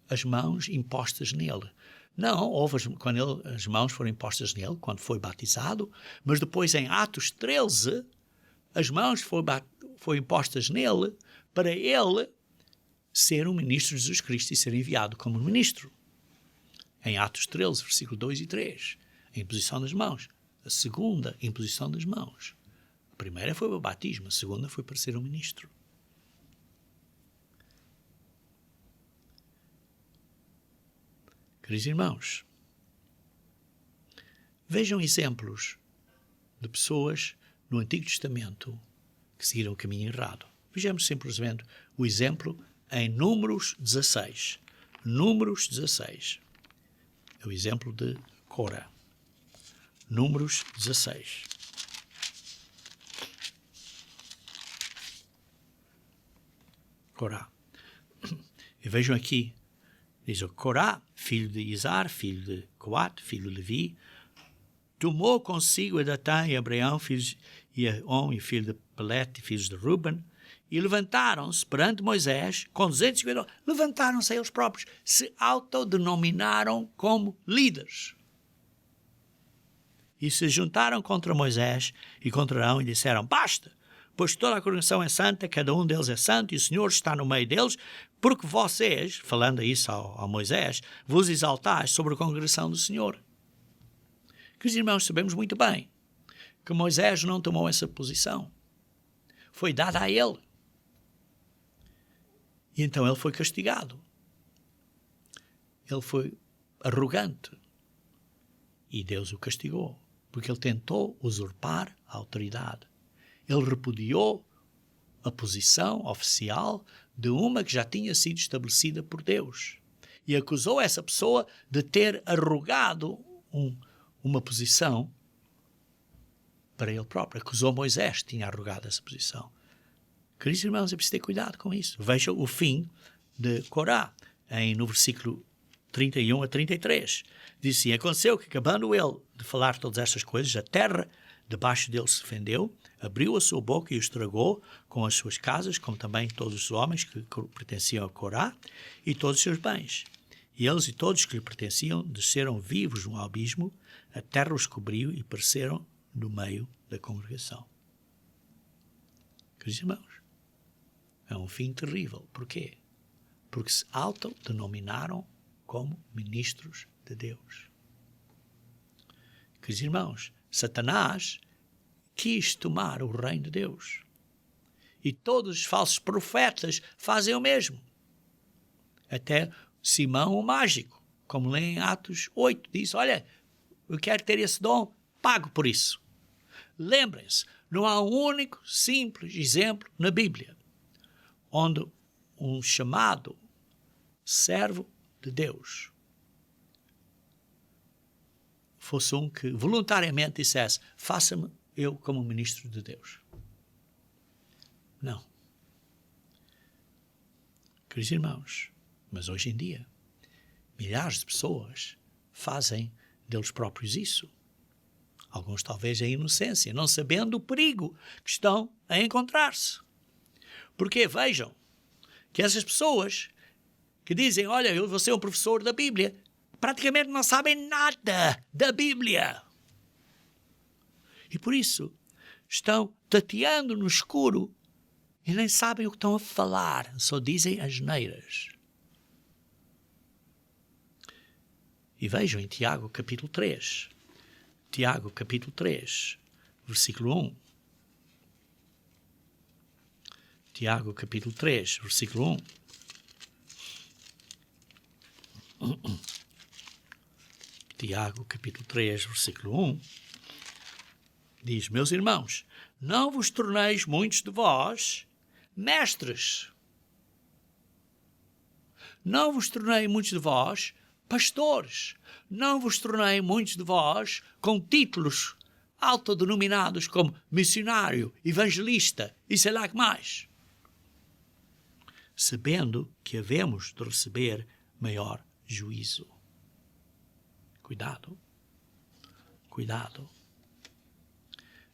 as mãos impostas nele. Não, quando as mãos foram impostas nele, quando foi batizado, mas depois em Atos 13, as mãos foram impostas nele para ele ser um ministro de Jesus Cristo e ser enviado como ministro. Em Atos 13, versículo 2 e 3, a imposição das mãos. A segunda, imposição das mãos. A primeira foi o batismo, a segunda foi para ser um ministro. Queridos irmãos, vejam exemplos de pessoas no Antigo Testamento que seguiram o caminho errado. Vejamos simplesmente o exemplo em Números 16. Números 16. É o exemplo de Cora. Números 16. Corá. E vejam aqui, diz o Corá, filho de Izar, filho de Coate, filho de Levi, tomou consigo a Datã e Abraão, filhos e On, e filho de Pelete, filhos de Ruben, e levantaram-se perante Moisés, com 250, levantaram-se a eles próprios, se autodenominaram como líderes. E se juntaram contra Moisés e contra Arão e disseram: basta, pois toda a congregação é santa, cada um deles é santo, e o Senhor está no meio deles, porque vocês, falando isso ao Moisés, vos exaltais sobre a congregação do Senhor. Queridos irmãos, sabemos muito bem que Moisés não tomou essa posição. Foi dada a ele. E então ele foi castigado. Ele foi arrogante. E Deus o castigou, porque ele tentou usurpar a autoridade. Ele repudiou a posição oficial de uma que já tinha sido estabelecida por Deus. E acusou essa pessoa de ter arrogado uma posição para ele próprio. Acusou Moisés que tinha arrogado essa posição. Queridos irmãos, é preciso ter cuidado com isso. Veja o fim de Corá, no versículo 31 a 33. Diz assim: aconteceu que, acabando ele de falar todas estas coisas, a terra debaixo dele se fendeu, abriu a sua boca e o estragou com as suas casas, como também todos os homens que pertenciam a Corá e todos os seus bens. E eles e todos que lhe pertenciam desceram vivos no abismo, a terra os cobriu e pereceram no meio da congregação. Queridos irmãos, é um fim terrível. Porquê? Porque se autodenominaram como ministros de Deus. Queridos irmãos, Satanás quis tomar o reino de Deus. E todos os falsos profetas fazem o mesmo. Até Simão o mágico, como lê em Atos 8, diz: olha, eu quero ter esse dom, pago por isso. Lembrem-se, não há um único simples exemplo na Bíblia onde um chamado servo de Deus fosse um que voluntariamente dissesse: faça-me eu como ministro de Deus. Não. Queridos irmãos, mas hoje em dia, milhares de pessoas fazem deles próprios isso. Alguns talvez em inocência, não sabendo o perigo que estão a encontrar-se. Porque vejam que essas pessoas que dizem: olha, eu vou ser um professor da Bíblia, praticamente não sabem nada da Bíblia. E por isso estão tateando no escuro e nem sabem o que estão a falar, só dizem asneiras. E vejam em Tiago capítulo 3. Tiago capítulo 3, versículo 1. Tiago capítulo 3, versículo 1. Tiago capítulo 3, versículo 1. Diz: meus irmãos, não vos torneis muitos de vós mestres. Não vos tornei muitos de vós pastores. Não vos tornei muitos de vós com títulos autodenominados como missionário, evangelista e sei lá que mais. Sabendo que havemos de receber maior juízo. Cuidado. Cuidado.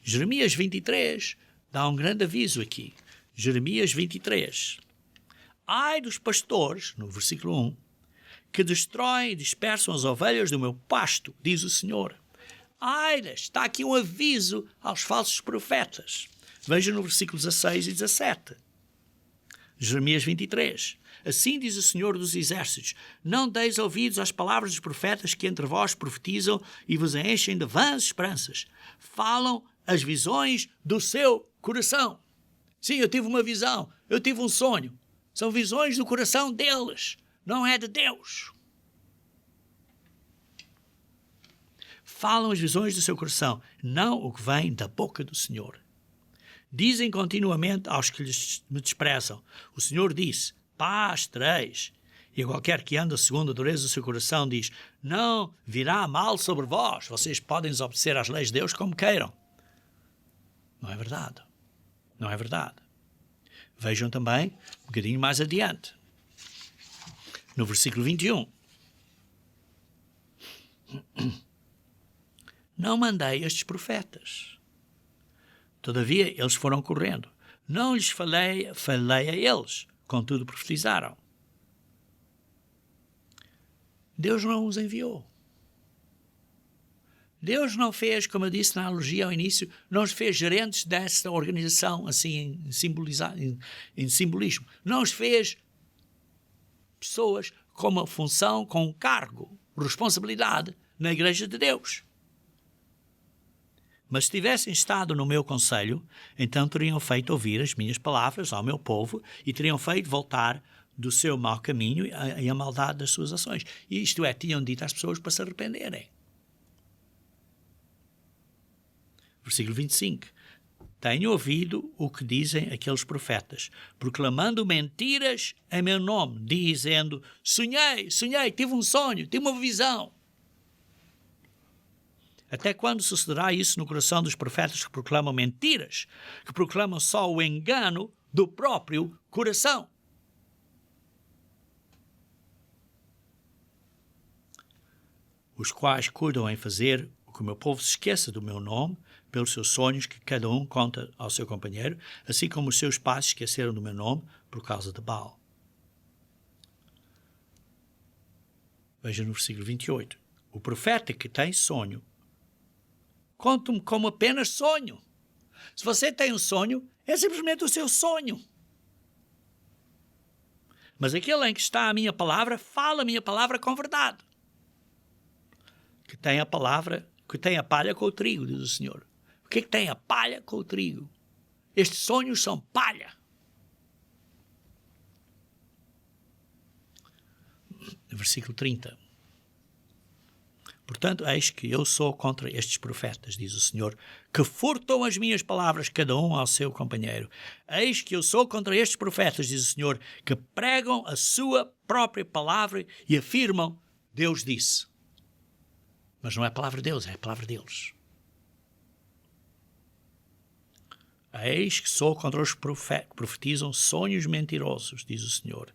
Jeremias 23 dá um grande aviso aqui. Jeremias 23. Ai dos pastores, no versículo 1, que destroem e dispersam as ovelhas do meu pasto, diz o Senhor. Ai, está aqui um aviso aos falsos profetas. Veja no versículo 16 e 17. Jeremias 23. Assim diz o Senhor dos Exércitos: não deis ouvidos às palavras dos profetas que entre vós profetizam e vos enchem de vãs esperanças. Falam as visões do seu coração. Sim, eu tive uma visão, eu tive um sonho. São visões do coração deles, não é de Deus. Falam as visões do seu coração, não o que vem da boca do Senhor. Dizem continuamente aos que me desprezam: o Senhor disse, paz tereis. E a qualquer que anda segundo a dureza do seu coração diz: não virá mal sobre vós, vocês podem obedecer às leis de Deus como queiram. Não é verdade. Não é verdade. Vejam também um bocadinho mais adiante, no versículo 21. Não mandei estes profetas. Todavia eles foram correndo. Não lhes falei a eles, contudo profetizaram. Deus não os enviou. Deus não fez, como eu disse na analogia ao início, não os fez gerentes desta organização, assim, em simbolismo. Não os fez pessoas com uma função, com um cargo, responsabilidade na Igreja de Deus. Mas se tivessem estado no meu conselho, então teriam feito ouvir as minhas palavras ao meu povo e teriam feito voltar do seu mau caminho e a maldade das suas ações. E isto é, tinham dito às pessoas para se arrependerem. Versículo 25. Tenho ouvido o que dizem aqueles profetas, proclamando mentiras em meu nome, dizendo, sonhei, tive um sonho, tive uma visão. Até quando sucederá isso no coração dos profetas que proclamam mentiras, que proclamam só o engano do próprio coração? Os quais cuidam em fazer o que o meu povo se esqueça do meu nome, pelos seus sonhos que cada um conta ao seu companheiro, assim como os seus pais se esqueceram do meu nome por causa de Baal. Veja no versículo 28. O profeta que tem sonho, conta-me como apenas sonho. Se você tem um sonho, é simplesmente o seu sonho. Mas aquele em que está a minha palavra, fala a minha palavra com verdade. Que tem a palavra, que tem a palha com o trigo, diz o Senhor. O que é que tem a palha com o trigo? Estes sonhos são palha. Versículo 30. Portanto, eis que eu sou contra estes profetas, diz o Senhor, que furtam as minhas palavras, cada um ao seu companheiro. Eis que eu sou contra estes profetas, diz o Senhor, que pregam a sua própria palavra e afirmam, Deus disse. Mas não é a palavra de Deus, é a palavra deles. Eis que sou contra os profetas que profetizam sonhos mentirosos, diz o Senhor,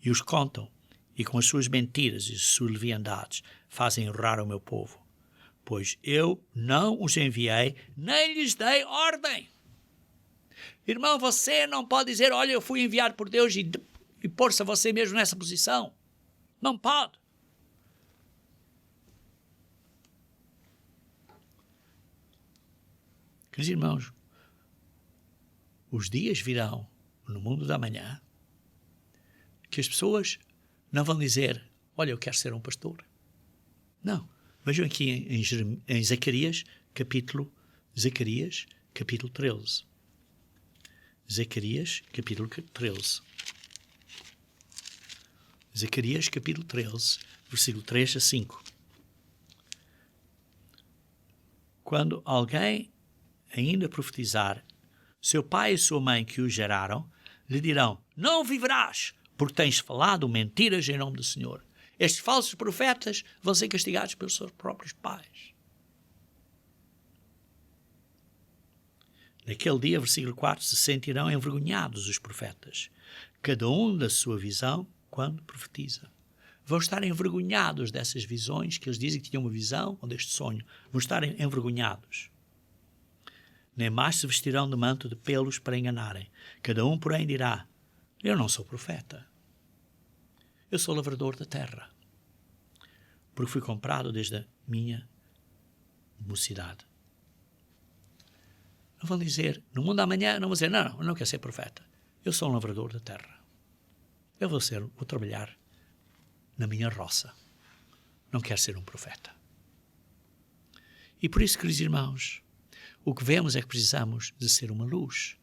e os contam, e com as suas mentiras e as suas leviandades fazem errar o meu povo. Pois eu não os enviei, nem lhes dei ordem. Irmão, você não pode dizer, olha, eu fui enviado por Deus e pôr-se a você mesmo nessa posição. Não pode. Queridos irmãos, os dias virão no mundo da manhã que as pessoas não vão dizer, olha, eu quero ser um pastor. Não. Vejam aqui em Zacarias, capítulo 13. Zacarias, capítulo 13. Zacarias, capítulo 13, versículo 3 a 5. Quando alguém ainda profetizar, seu pai e sua mãe que o geraram, lhe dirão, não viverás, porque tens falado mentiras em nome do Senhor. Estes falsos profetas vão ser castigados pelos seus próprios pais. Naquele dia, versículo 4, se sentirão envergonhados os profetas, cada um da sua visão, quando profetiza. Vão estar envergonhados dessas visões, que eles dizem que tinham uma visão, ou deste sonho. Vão estar envergonhados. Nem mais se vestirão de manto de pelos para enganarem. Cada um, porém, dirá, eu não sou profeta. Eu sou lavrador da terra, porque fui comprado desde a minha mocidade. Não vão dizer, no mundo amanhã, não vão dizer, não, eu não quero ser profeta. Eu sou um lavrador da terra. Eu vou trabalhar na minha roça. Não quero ser um profeta. E por isso, queridos irmãos, o que vemos é que precisamos de ser uma luz.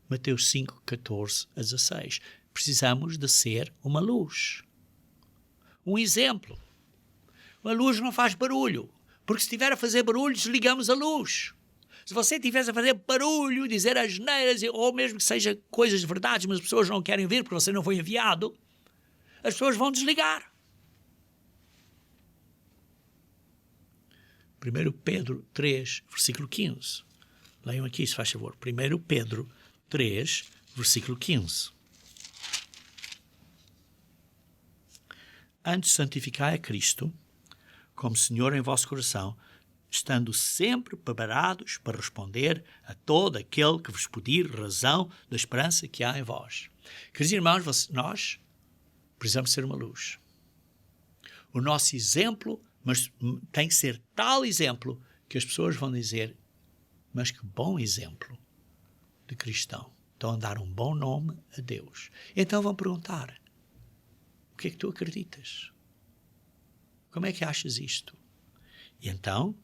Mateus 5, 14 a 16. Precisamos de ser uma luz. Um exemplo. A luz não faz barulho, porque se estiver a fazer barulho, desligamos a luz. Se você estiver a fazer barulho, dizer asneiras, ou mesmo que seja coisas de verdade, mas as pessoas não querem ver porque você não foi enviado, as pessoas vão desligar. 1 Pedro 3, versículo 15. Leiam aqui, se faz favor. 1 Pedro 3, versículo 15. Antes santificai a Cristo como Senhor em vosso coração, estando sempre preparados para responder a todo aquele que vos pedir razão da esperança que há em vós. Queridos irmãos, nós precisamos ser uma luz. O nosso exemplo Mas tem que ser tal exemplo que as pessoas vão dizer, mas que bom exemplo de cristão. Estão a dar um bom nome a Deus. Então vão perguntar, o que é que tu acreditas? Como é que achas isto? E então,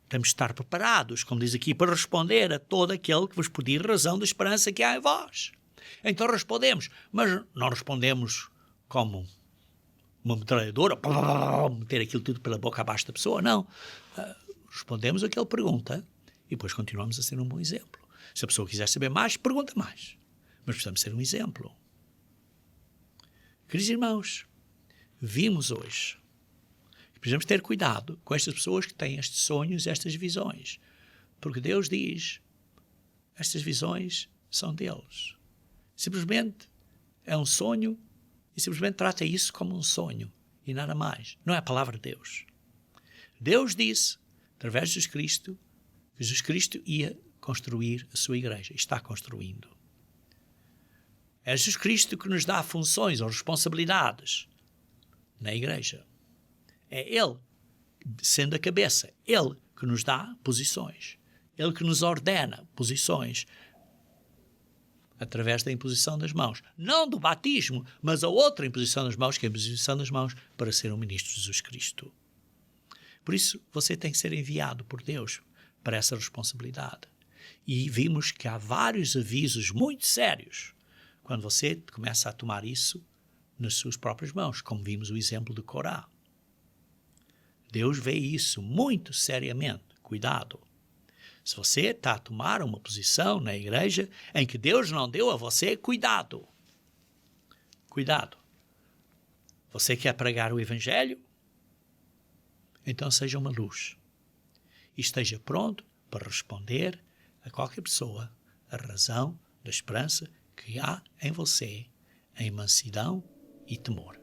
temos de estar preparados, como diz aqui, para responder a todo aquele que vos pedir razão da esperança que há em vós. Então respondemos, mas não respondemos como uma metralhadora, meter aquilo tudo pela boca abaixo da pessoa, não. Respondemos o que ele pergunta e depois continuamos a ser um bom exemplo. Se a pessoa quiser saber mais, pergunta mais. Mas precisamos ser um exemplo. Queridos irmãos, vimos hoje que precisamos ter cuidado com estas pessoas que têm estes sonhos, estas visões. Porque Deus diz, estas visões são deles. Simplesmente é um sonho e simplesmente trata isso como um sonho e nada mais. Não é a palavra de Deus. Deus disse, através de Jesus Cristo, que Jesus Cristo ia construir a sua igreja. Está construindo. É Jesus Cristo que nos dá funções ou responsabilidades na igreja. É Ele, sendo a cabeça, Ele que nos dá posições. Ele que nos ordena posições através da imposição das mãos. Não do batismo, mas a outra imposição das mãos, que é a imposição das mãos para ser um ministro de Jesus Cristo. Por isso, você tem que ser enviado por Deus para essa responsabilidade. E vimos que há vários avisos muito sérios quando você começa a tomar isso nas suas próprias mãos, como vimos o exemplo de Corá. Deus vê isso muito seriamente. Cuidado. Se você está a tomar uma posição na igreja em que Deus não deu a você, cuidado. Cuidado. Você quer pregar o Evangelho? Então seja uma luz. E esteja pronto para responder a qualquer pessoa a razão da esperança que há em você, em mansidão e temor.